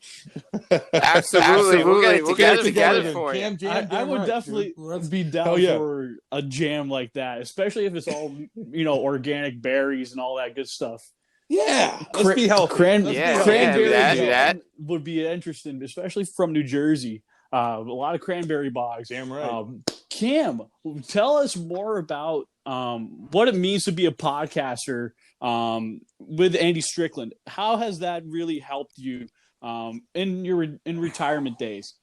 S5: Absolutely. We'll get it together for you.
S1: I would definitely be down for a jam like that, especially if it's all, organic berries and all that good stuff.
S3: Yeah. Let's be healthy.
S1: Cranberry jam would be interesting, especially from New Jersey. A lot of cranberry bogs.
S3: Damn right.
S1: Cam, tell us more about what it means to be a podcaster with Andy Strickland. How has that really helped you in retirement days?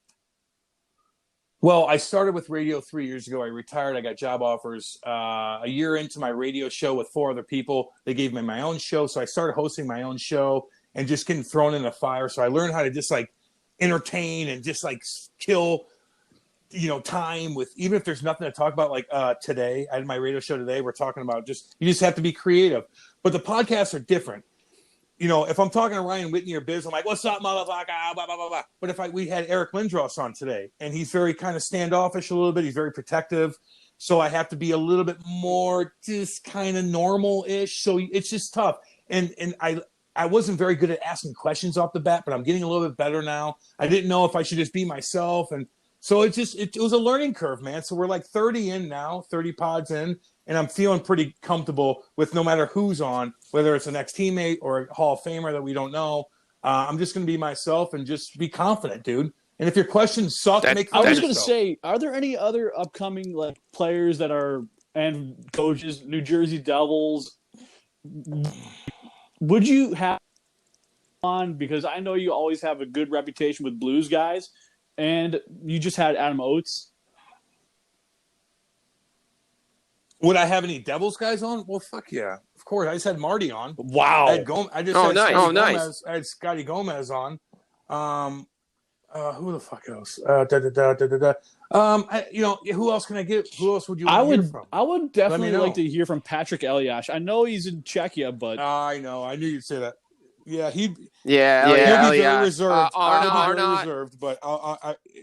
S3: Well, I started with radio 3 years ago. I retired. I got job offers. A year into my radio show with 4 other people, they gave me my own show. So I started hosting my own show and just getting thrown in the fire. So I learned how to just like entertain and just like kill, time with, even if there's nothing to talk about. Like today, I had my radio show today. We're talking about you just have to be creative. But the podcasts are different. If I'm talking to Ryan Whitney or Biz, I'm like, what's up, motherfucker? Blah, blah, blah, blah. But if we had Eric Lindros on today, and he's very kind of standoffish a little bit. He's very protective. So I have to be a little bit more just kind of normal-ish. So it's just tough. And I wasn't very good at asking questions off the bat, but I'm getting a little bit better now. I didn't know if I should just be myself. And so it was a learning curve, man. So we're like 30 in now, 30 pods in. And I'm feeling pretty comfortable with no matter who's on, whether it's an ex-teammate or a Hall of Famer that we don't know. I'm just going to be myself and just be confident, dude. And if your questions suck, make fun of yourself.
S1: I was going to say, are there any other upcoming players that are and coaches, New Jersey Devils? Would you have on, because I know you always have a good reputation with Blues guys, and you just had Adam Oates.
S3: Would I have any Devils guys on? Well, fuck yeah. Of course. I just had Marty on.
S1: Wow.
S3: I had Scotty Gomez on. Who the fuck else? Who else can I get? Who else would you want to hear from?
S1: I would definitely like to hear from Patrick Elias. I know he's in Czechia, but
S3: I know. I knew you'd say that. Yeah, he'll be
S5: very
S3: reserved.
S5: Arnott.
S3: Reserved, but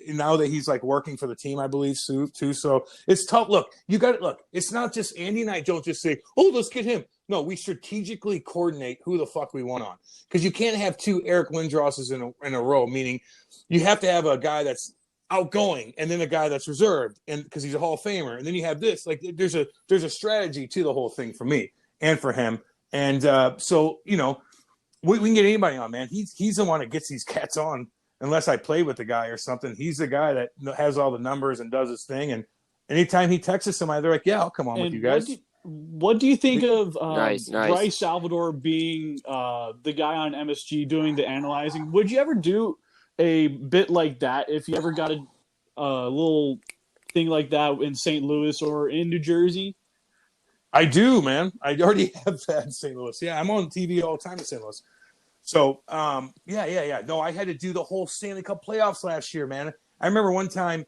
S3: now that he's like working for the team, I believe too. So it's tough. Look, you got it. Look, it's not just Andy and I don't just say, "Oh, let's get him." No, we strategically coordinate who the fuck we want on, because you can't have 2 Eric Lindrosses in a row. Meaning, you have to have a guy that's outgoing and then a guy that's reserved, and because he's a Hall of Famer, and then you have this. Like, there's a strategy to the whole thing for me and for him, and so we can get anybody on, man. He's the one that gets these cats on, unless I play with the guy or something. He's the guy that has all the numbers and does his thing. And anytime he texts somebody, they're like, "Yeah, I'll come on with you guys."
S1: What do you think of Bryce Salvador being the guy on MSG doing the analyzing? Would you ever do a bit like that if you ever got a little thing like that in St. Louis or in New Jersey?
S3: I do, man. I already have that in St. Louis. Yeah, I'm on TV all the time in St. Louis. So, yeah. No, I had to do the whole Stanley Cup playoffs last year, man. I remember one time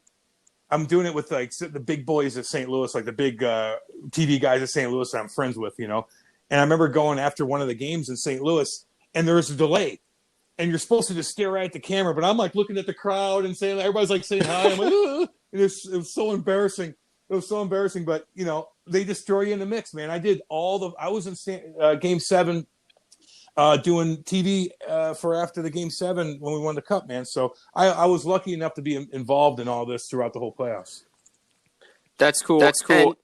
S3: I'm doing it with like the big boys at St. Louis, like the big TV guys at St. Louis that I'm friends with, And I remember going after one of the games in St. Louis, and there was a delay. And you're supposed to just stare right at the camera, but I'm like looking at the crowd and saying, everybody's like saying hi. I'm like, ugh. It was so embarrassing. It was so embarrassing, but they just throw you in the mix, man. I was in Game 7 doing TV for after the Game 7 when we won the Cup, man. So I was lucky enough to be involved in all this throughout the whole playoffs.
S5: That's cool.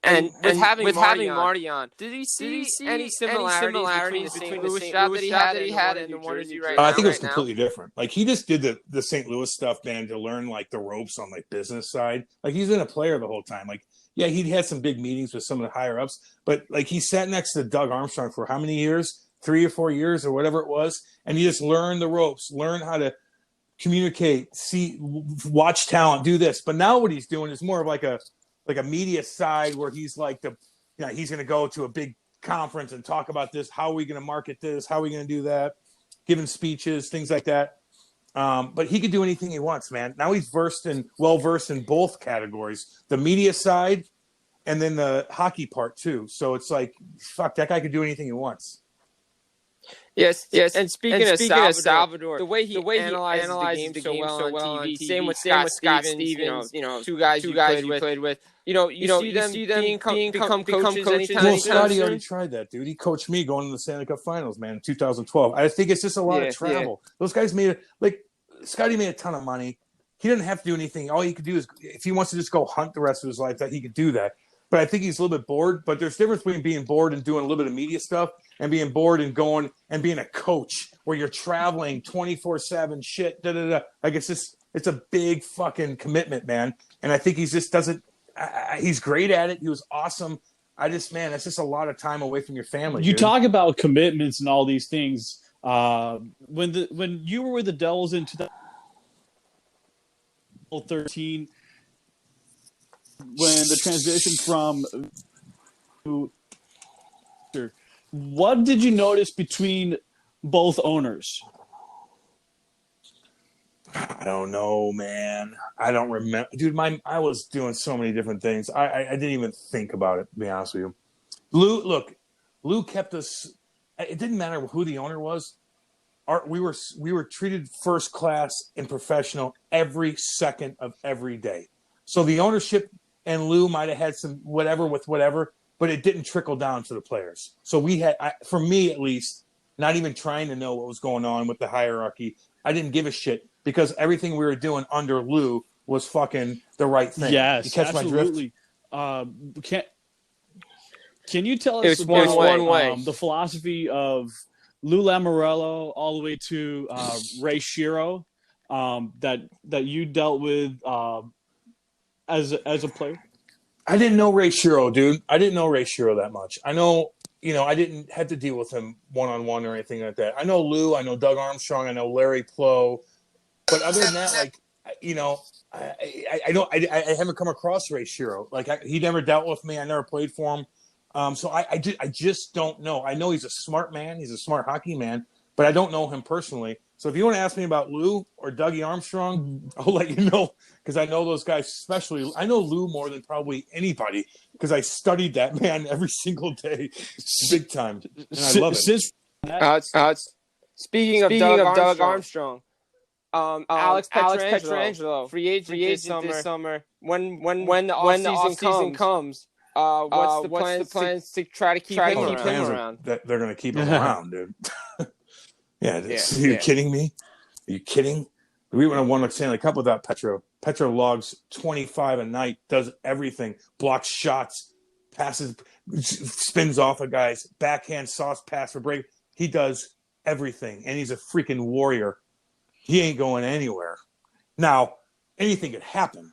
S5: And with having Marty on, did he see any similarities between the St. Louis shot that he had and the one Jersey right now?
S3: I think it was completely different. Like, he just did the St. Louis stuff, man, to learn like the ropes on like business side. Like, he's been a player the whole time. Like, yeah, he'd had some big meetings with some of the higher ups, but like he sat next to Doug Armstrong for how many years? 3 or 4 years or whatever it was, and you just learn the ropes, learn how to communicate, see, watch talent, do this. But now what he's doing is more of like a media side where he's like he's going to go to a big conference and talk about this. How are we going to market this? How are we going to do that? Giving speeches, things like that. But he could do anything he wants, man. Now he's well versed in both categories, the media side and then the hockey part too. So it's like, fuck, that guy could do anything he wants.
S5: Yes. And speaking of Salvador, the way he analyzes the game so well on TV. Same with Scott Stevens. Two guys you played with. You see them become coaches anytime.
S3: Well, Scotty already tried that, dude. He coached me going to the Stanley Cup Finals, man, in 2012. I think it's just a lot of travel. Yeah. Those guys Scotty made a ton of money. He didn't have to do anything. All he could do is, if he wants to just go hunt the rest of his life, that he could do that. But I think he's a little bit bored. But there's a difference between being bored and doing a little bit of media stuff and being bored and going and being a coach where you're traveling 24/7 shit. Like it's a big fucking commitment, man. And I think he just doesn't. he's great at it. He was awesome. That's just a lot of time away from your family.
S1: You talk about commitments and all these things. When you were with the Devils in 2013, when the transition from what did you notice between both owners?
S3: I don't know, man. I don't remember. Dude, I was doing so many different things. I didn't even think about it, to be honest with you. Lou kept us. It didn't matter who the owner was. We were treated first class and professional every second of every day. So the ownership and Lou might have had some whatever with whatever, but it didn't trickle down to the players. So we had, for me at least, not even trying to know what was going on with the hierarchy. I didn't give a shit because everything we were doing under Lou was fucking the right thing.
S1: Yes,
S3: you catch
S1: absolutely.
S3: My drift?
S1: Can you tell us about the philosophy of Lou Lamoriello all the way to Ray Shero that you dealt with as a player?
S3: I didn't know Ray Shero, dude. I didn't know Ray Shero that much. I know, I didn't have to deal with him one-on-one or anything like that. I know Lou. I know Doug Armstrong. I know Larry Plow. But other than that, I haven't come across Ray Shero. He never dealt with me. I never played for him. So I just don't know. I know he's a smart man. He's a smart hockey man. But I don't know him personally. So if you want to ask me about Lou or Dougie Armstrong, I'll let you know because I know those guys especially. I know Lou more than probably anybody because I studied that man every single day, big time, and I love it.
S5: Speaking of Doug Armstrong, Alex Pietrangelo, free agent this summer. When the off season comes, what's the plans to try to keep him around?
S3: They're going to keep him around, dude. Yeah, are you kidding me? Are you kidding? We would have won the Stanley Cup without Petro. Petro logs 25 a night, does everything, blocks shots, passes, spins off of guys, backhand sauce pass for break. He does everything, and he's a freaking warrior. He ain't going anywhere. Now, anything could happen,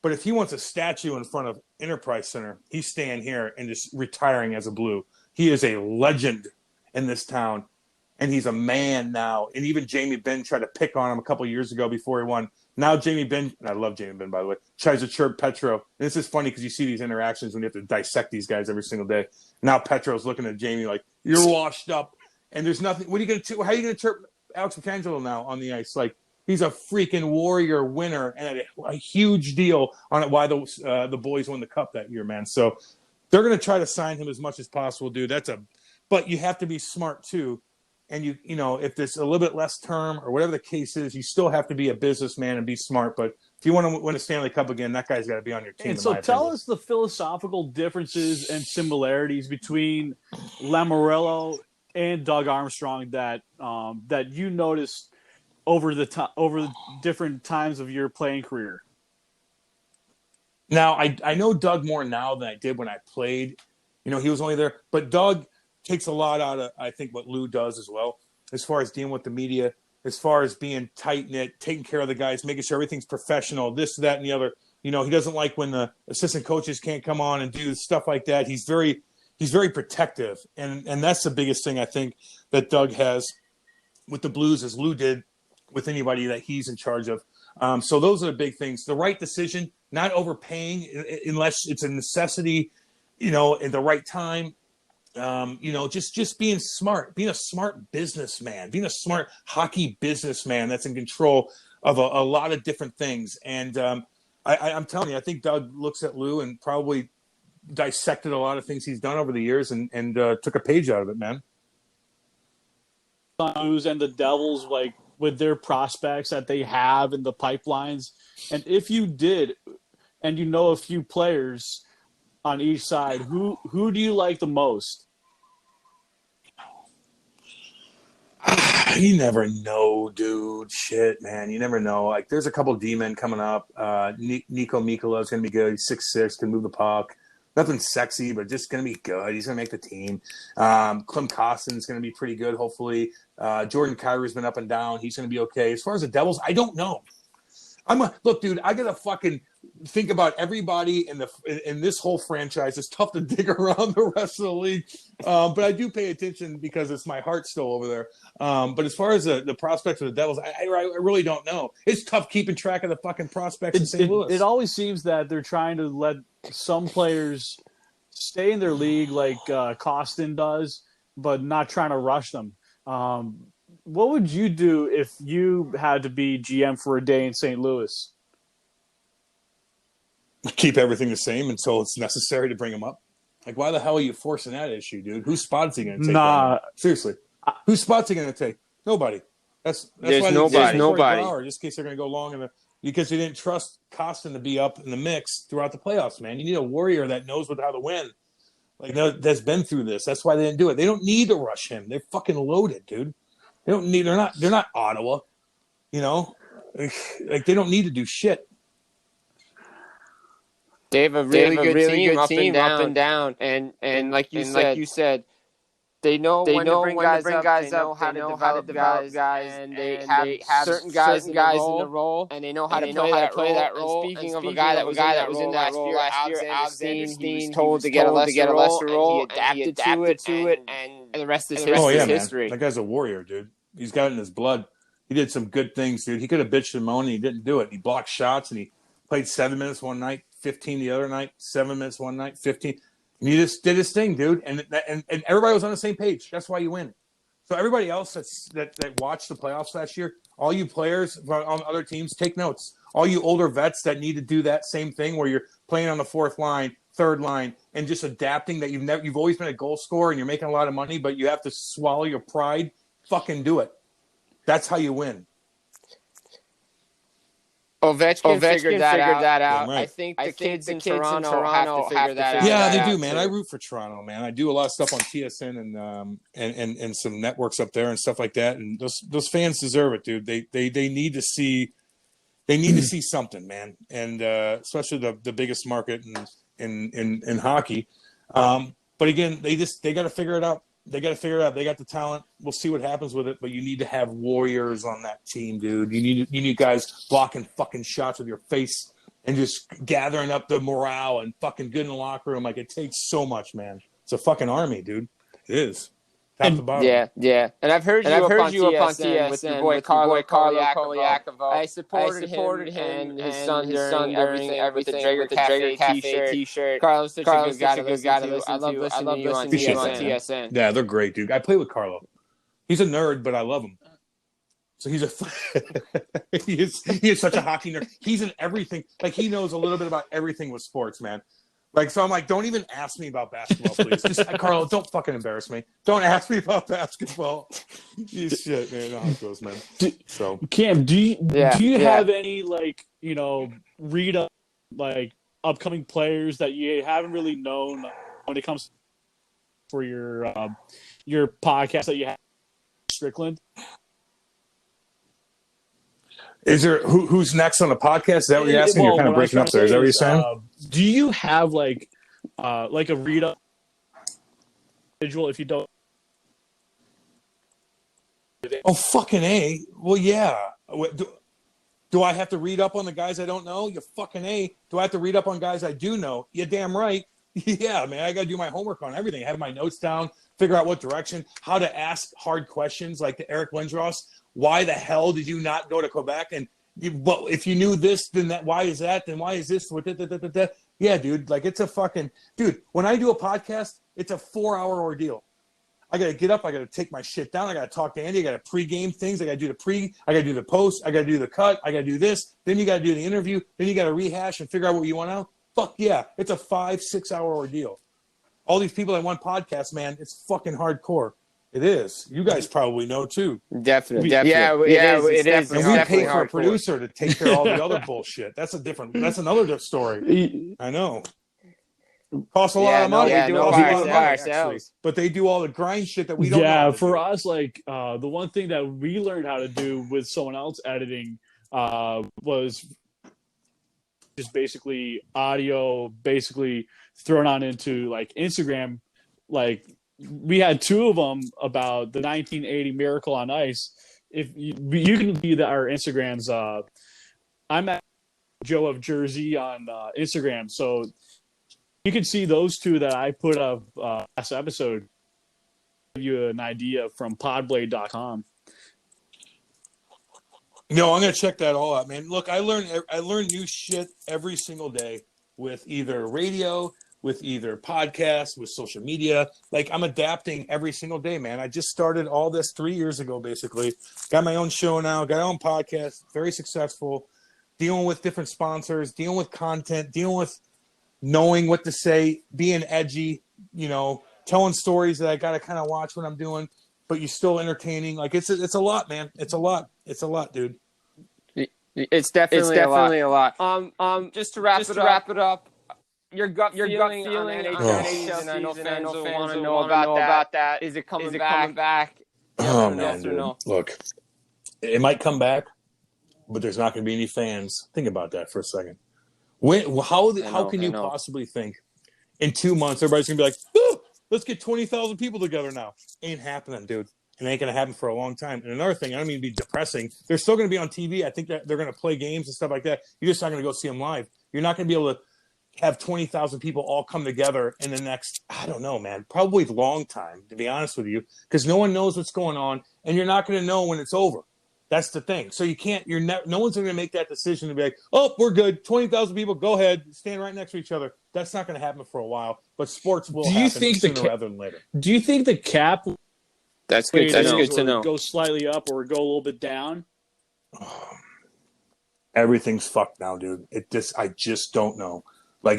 S3: but if he wants a statue in front of Enterprise Center, he's staying here and just retiring as a Blue. He is a legend in this town. And he's a man now. And even Jamie Benn tried to pick on him a couple years ago before he won. Now Jamie Benn, and I love Jamie Benn, by the way, tries to chirp Petro. And this is funny because you see these interactions when you have to dissect these guys every single day. Now Petro's looking at Jamie like, you're washed up. And there's nothing. What are you going to? How are you going to chirp Alex Pietrangelo now on the ice? Like, he's a freaking warrior winner and a huge deal on it why the boys won the cup that year, man. So they're going to try to sign him as much as possible, dude. But you have to be smart too. And if there's a little bit less term or whatever the case is, you still have to be a businessman and be smart. But if you want to win a Stanley Cup again, that guy's got to be on your team.
S1: And so tell us the philosophical differences and similarities between Lamoriello and Doug Armstrong that you noticed over the different times of your playing career.
S3: Now, I know Doug more now than I did when I played. He was only there. But Doug takes a lot out of, I think, what Lou does as well, as far as dealing with the media, as far as being tight-knit, taking care of the guys, making sure everything's professional, this, that, and the other. He doesn't like when the assistant coaches can't come on and do stuff like that. He's very protective, and that's the biggest thing I think that Doug has with the Blues, as Lou did with anybody that he's in charge of. So those are the big things. The right decision, not overpaying unless it's a necessity, at the right time. Just being smart, being a smart businessman, being a smart hockey businessman that's in control of a lot of different things. And I'm telling you, I think Doug looks at Lou and probably dissected a lot of things he's done over the years and took a page out of it, man.
S1: Blues and the Devils, like with their prospects that they have in the pipelines. And if you did, and a few players on each side, who do you like the most?
S3: You never know, dude. Shit, man. You never know. Like, there's a couple D-men coming up. Nico Mikkola is going to be good. He's 6'6", can move the puck. Nothing sexy, but just going to be good. He's going to make the team. Klim Kostin's going to be pretty good, hopefully. Jordan Kyrie's been up and down. He's going to be okay. As far as the Devils, I don't know. Look, dude, I got a fucking think about everybody in this whole franchise. It's tough to dig around the rest of the league, but I do pay attention because it's my heart still over there. But as far as the prospects of the Devils, I really don't know. It's tough keeping track of the fucking prospects in St. Louis.
S1: It always seems that they're trying to let some players stay in their league like Costin does, but not trying to rush them. What would you do if you had to be GM for a day in St. Louis?
S3: Keep everything the same until it's necessary to bring them up. Like, why the hell are you forcing that issue, dude? Whose spot's he going to take?
S1: Nah.
S3: Seriously. Whose spot's he going to take? Nobody. That's
S5: There's
S3: why
S5: nobody.
S3: Just in case they're going to go long because you didn't trust Costin to be up in the mix throughout the playoffs, man. You need a warrior that knows how to win. Like, that's been through this. That's why they didn't do it. They don't need to rush him. They're fucking loaded, dude. They're not Ottawa, you know? Like, they don't need to do shit.
S5: They have a really good team up and down. And like you said, they know when to bring guys up. They know how to develop guys, and they have certain guys in the role, and they know how to play that role. And speaking of a guy that was in that role last year, Alexander, he was told to get a lesser role, and he adapted to it, and the rest is history.
S3: Man. That guy's a warrior, dude. He's got it in his blood. He did some good things, dude. He could have bitched and moaned, and he didn't do it. He blocked shots, and he played 7 minutes one night, 15 the other night, 7 minutes one night, 15. And he just did his thing, dude. And everybody was on the same page. That's why you win. So everybody else that watched the playoffs last year, all you players on other teams, take notes. All you older vets that need to do that same thing where you're playing on the fourth line, third line, and just adapting that you've always been a goal scorer and you're making a lot of money, but you have to swallow your pride. Fucking do it. That's how you win.
S5: Ovechkin figured that out.
S3: Right.
S5: I think the kids in Toronto have to figure that out.
S3: Yeah, they do, man. I root for Toronto, man. I do a lot of stuff on TSN and some networks up there and stuff like that. And those fans deserve it, dude. They need to see something, man. And especially the biggest market in hockey. But again, they got to figure it out. They got to figure it out. They got the talent. We'll see what happens with it, but you need to have warriors on that team, dude. You need guys blocking fucking shots with your face and just gathering up the morale and fucking good in the locker room. Like, it takes so much, man. It's a fucking army, dude. It is. Top to bottom.
S5: Yeah. And I've heard you up on TSN with your boy Carlo Koliakovo. I supported him and his son during everything with the Drager Cafe t-shirt. Carlo's such a good guy to listen to. I love listening to you on TSN.
S3: Yeah, they're great, dude. I play with Carlo. He's a nerd, but I love him. So he is such a hockey nerd. He's in everything. Like, he knows a little bit about everything with sports, man. Like, so I'm like, don't even ask me about basketball, please. Just, Carlo, don't fucking embarrass me. Don't ask me about basketball. You shit, man. How it goes, man. So,
S1: Cam, do you have any, like, you know, read up, like, upcoming players that you haven't really known when it comes for your podcast that you have, Strickland?
S3: Is there who's next on the podcast? Is that what you're asking? Well, you're kind of breaking up there. Is that what you're saying?
S1: Do you have like a read up individual if you don't?
S3: Oh, fucking A. Well, yeah. Do I have to read up on the guys I don't know? You fucking A. Do I have to read up on guys I do know? You're damn right. Yeah, man. I got to do my homework on everything. I have my notes down, figure out what direction, how to ask hard questions like to Eric Lindros. Why the hell did you not go to Quebec? And if you knew this, then that. Why is that? Then why is this? Yeah, dude. Like, it's a fucking dude. When I do a podcast, it's a 4-hour ordeal. I got to get up. I got to take my shit down. I got to talk to Andy. I got to pregame things. I got to do the pre. I got to do the post. I got to do the cut. I got to do this. Then you got to do the interview. Then you got to rehash and figure out what you want out. Fuck yeah. It's a 5-6 hour ordeal. All these people that want podcasts, man, it's fucking hardcore. It is. You guys probably know too.
S5: Definitely.
S3: Yeah,
S5: it is.
S3: And we pay for a producer to take care of all the other bullshit. That's another story. I know. Costs a lot of money.
S5: We do it by ourselves.
S3: But they do all the grind shit that we don't know.
S1: Yeah, for us, like the one thing that we learned how to do with someone else editing was just basically audio, basically thrown on into like Instagram, like. We had 2 of them about the 1980 Miracle on Ice. If you can be our Instagrams, I'm at Joe of Jersey on Instagram. So you can see those two that I put up last episode. Give you an idea from podblade.com.
S3: No, I'm gonna check that all out, man. Look, I learn new shit every single day with either radio, with either podcasts, with social media. Like, I'm adapting every single day, man. I just started all this 3 years ago, basically. Got my own show now, got my own podcast, very successful, dealing with different sponsors, dealing with content, dealing with knowing what to say, being edgy, telling stories that I got to kind of watch what I'm doing, but you're still entertaining. Like, it's a lot, man. It's a lot, dude.
S5: It's definitely a lot. Just to wrap it up. Your gut feeling on NHL season. I know fans will want to know about that. Is it coming back?
S3: Oh, man, dude. No. Look, it might come back, but there's not going to be any fans. Think about that for a second. How can you possibly think in 2 months everybody's going to be like, oh, let's get 20,000 people together now? Ain't happening, dude. It ain't going to happen for a long time. And another thing, I don't mean to be depressing. They're still going to be on TV. I think that they're going to play games and stuff like that. You're just not going to go see them live. You're not going to be able to have 20,000 people all come together in the next, I don't know, man, probably long time, to be honest with you, because no one knows what's going on, and you're not going to know when it's over. That's the thing. So you can't, no one's going to make that decision to be like, oh, we're good. 20,000 people, go ahead, stand right next to each other. That's not going to happen for a while, but sports will happen sooner rather than later.
S1: Do you think the cap
S5: That's good to know.
S1: Go slightly up or go a little bit down?
S3: Everything's fucked now, dude. I just don't know. Like,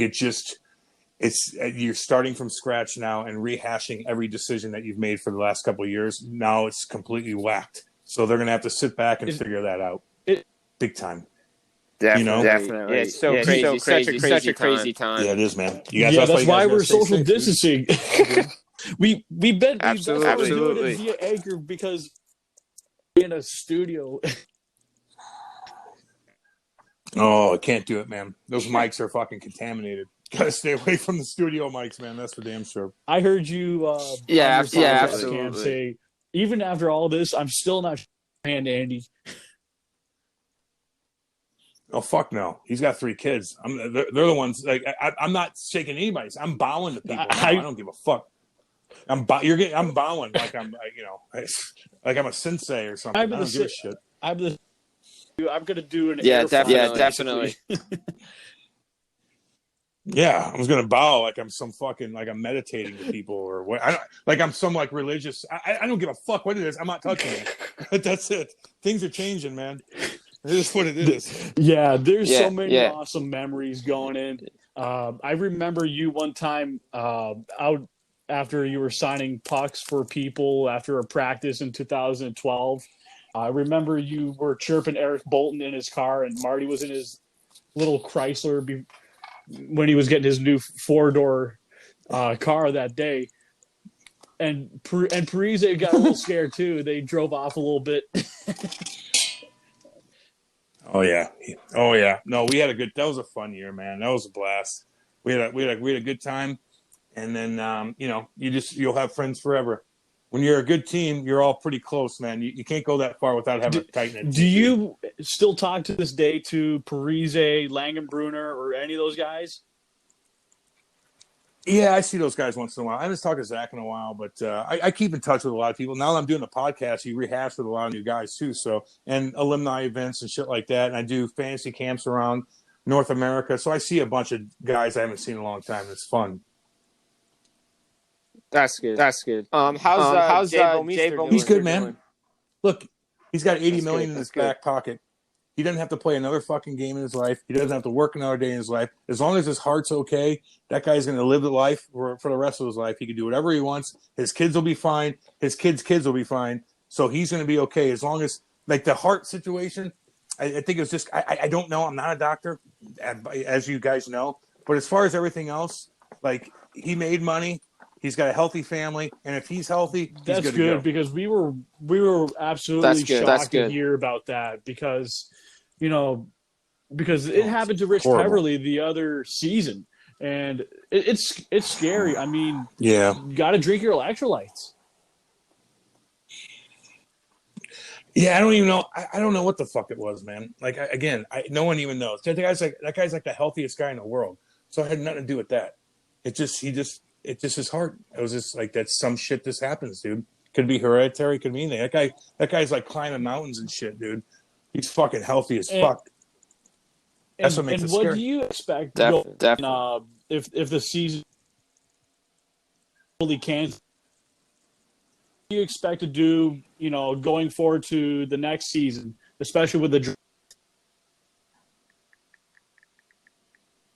S3: you're starting from scratch now and rehashing every decision that you've made for the last couple of years. Now it's completely whacked. So they're going to have to sit back and figure that out. Big time.
S5: Definitely. Yeah, it's so crazy. Such a crazy time.
S3: Yeah, it is, man.
S1: That's why we're social distancing. We've been
S5: absolutely
S1: doing it via Anchor because in a studio.
S3: Oh, I can't do it, man. Those mics are fucking contaminated. Gotta stay away from the studio mics, man. That's for damn sure.
S1: I heard you
S5: absolutely.
S1: Cam say, even after all this, I'm still not hand Andy.
S3: Oh, fuck no. He's got 3 kids. They're the ones, like, I'm not shaking anybody's. I'm bowing to people. I don't give a fuck. I'm bowing like I'm, like I'm a sensei or something. I don't give a shit.
S1: I'm gonna do an
S5: definitely.
S3: Yeah, I was gonna bow like I'm some fucking, like I'm meditating to people or what? I'm some like religious. I don't give a fuck what it is. I'm not touching it. That's it. Things are changing, man. It is what it is.
S1: Yeah, there's so many awesome memories going in. I remember you one time out after you were signing pucks for people after a practice in 2012. I remember you were chirping Eric Bolton in his car, and Marty was in his little Chrysler when he was getting his new 4-door car that day. And Parise got a little scared too. They drove off a little bit.
S3: Oh yeah. No, that was a fun year, man. That was a blast. We had a good time, and then you'll have friends forever. When you're a good team, you're all pretty close, man. You can't go that far without having a tight-knit team.
S1: Do you still talk to this day to Parise, Langenbrunner, or any of those guys?
S3: Yeah, I see those guys once in a while. I haven't talked to Zach in a while, but I keep in touch with a lot of people. Now that I'm doing the podcast, you rehash with a lot of new guys too. So, and alumni events and shit like that. And I do fantasy camps around North America. So I see a bunch of guys I haven't seen in a long time. It's fun.
S5: That's good. How's Jay Bomeister?
S3: He's good, man. Doing? Look, he's got $80 million in his back pocket. He doesn't have to play another fucking game in his life. He doesn't have to work another day in his life. As long as his heart's okay, that guy's going to live the life for the rest of his life. He can do whatever he wants. His kids will be fine. His kids' kids will be fine. So he's going to be okay as long as, like, the heart situation, I think it's just, I don't know. I'm not a doctor, as you guys know. But as far as everything else, like, he made money. He's got a healthy family, and if he's healthy, he's good to go.
S1: Because we were absolutely shocked to hear about that because it happened to Rich Peverly the other season, and it's scary. I mean, you got to drink your electrolytes.
S3: Yeah, I don't even know. I don't know what the fuck it was, man. Like no one even knows. That guy's like the healthiest guy in the world. So it had nothing to do with that. It's just his heart. It was just like that's some shit. This happens, dude. Could be hereditary. Could be anything. That guy's like climbing mountains and shit, dude. He's fucking healthy as fuck. That's what makes it scary.
S1: What do you expect?
S5: Definitely.
S1: If the season fully canceled, what do you expect to do? Going forward to the next season, especially with the.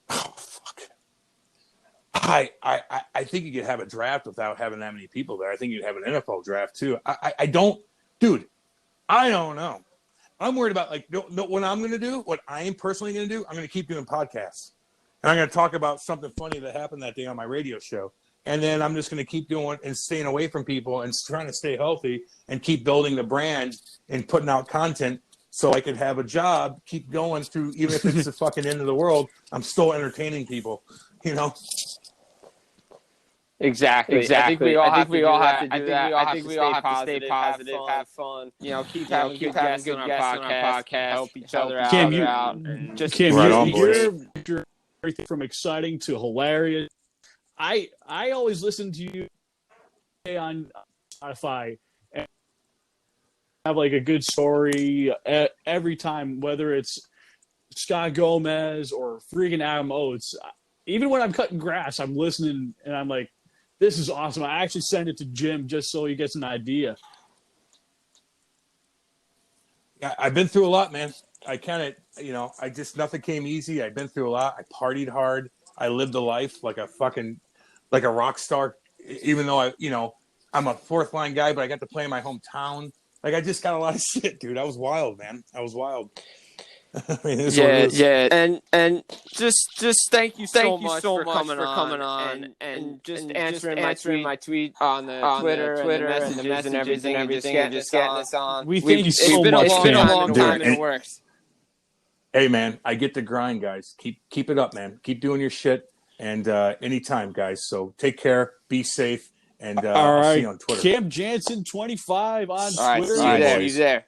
S3: Oh fuck! I think you could have a draft without having that many people there. I think you'd have an NFL draft too. I don't know. I'm worried about what I'm going to do. What I am personally going to do. I'm going to keep doing podcasts, and I'm going to talk about something funny that happened that day on my radio show. And then I'm just going to keep doing and staying away from people and trying to stay healthy and keep building the brand and putting out content so I could have a job, keep going through, even if it's the fucking end of the world, I'm still entertaining people,
S5: Exactly. I think we all have to do that. I think we all have to stay positive, have fun. Keep having good guests on our podcast, help each other out.
S1: Cam,
S3: you're
S1: everything from exciting to hilarious. I always listen to you on Spotify and have like a good story every time, whether it's Scott Gomez or freaking Adam Oates. Even when I'm cutting grass, I'm listening and I'm like, this is awesome. I actually send it to Jim just so he gets an idea.
S3: Yeah, I've been through a lot, man. I kind of, nothing came easy. I've been through a lot. I partied hard. I lived a life like a rock star, even though I'm a fourth line guy, but I got to play in my hometown. Like I just got a lot of shit, dude. I was wild, man. I was wild. I mean,
S5: and just thank you so much for coming on and just answering my tweet on the Twitter and the messages and everything and just getting us on.
S1: We thank you so much.
S5: It's been a long time in the works.
S3: Hey man, I get the grind, guys. Keep it up, man. Keep doing your shit. And anytime, guys. So take care, be safe, and I'll see you on Twitter.
S1: Cam Janssen 25 on Twitter.
S5: All right, see you there.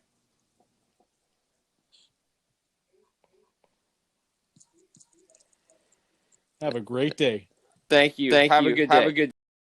S1: Have a great day.
S5: Thank you. Have a good day.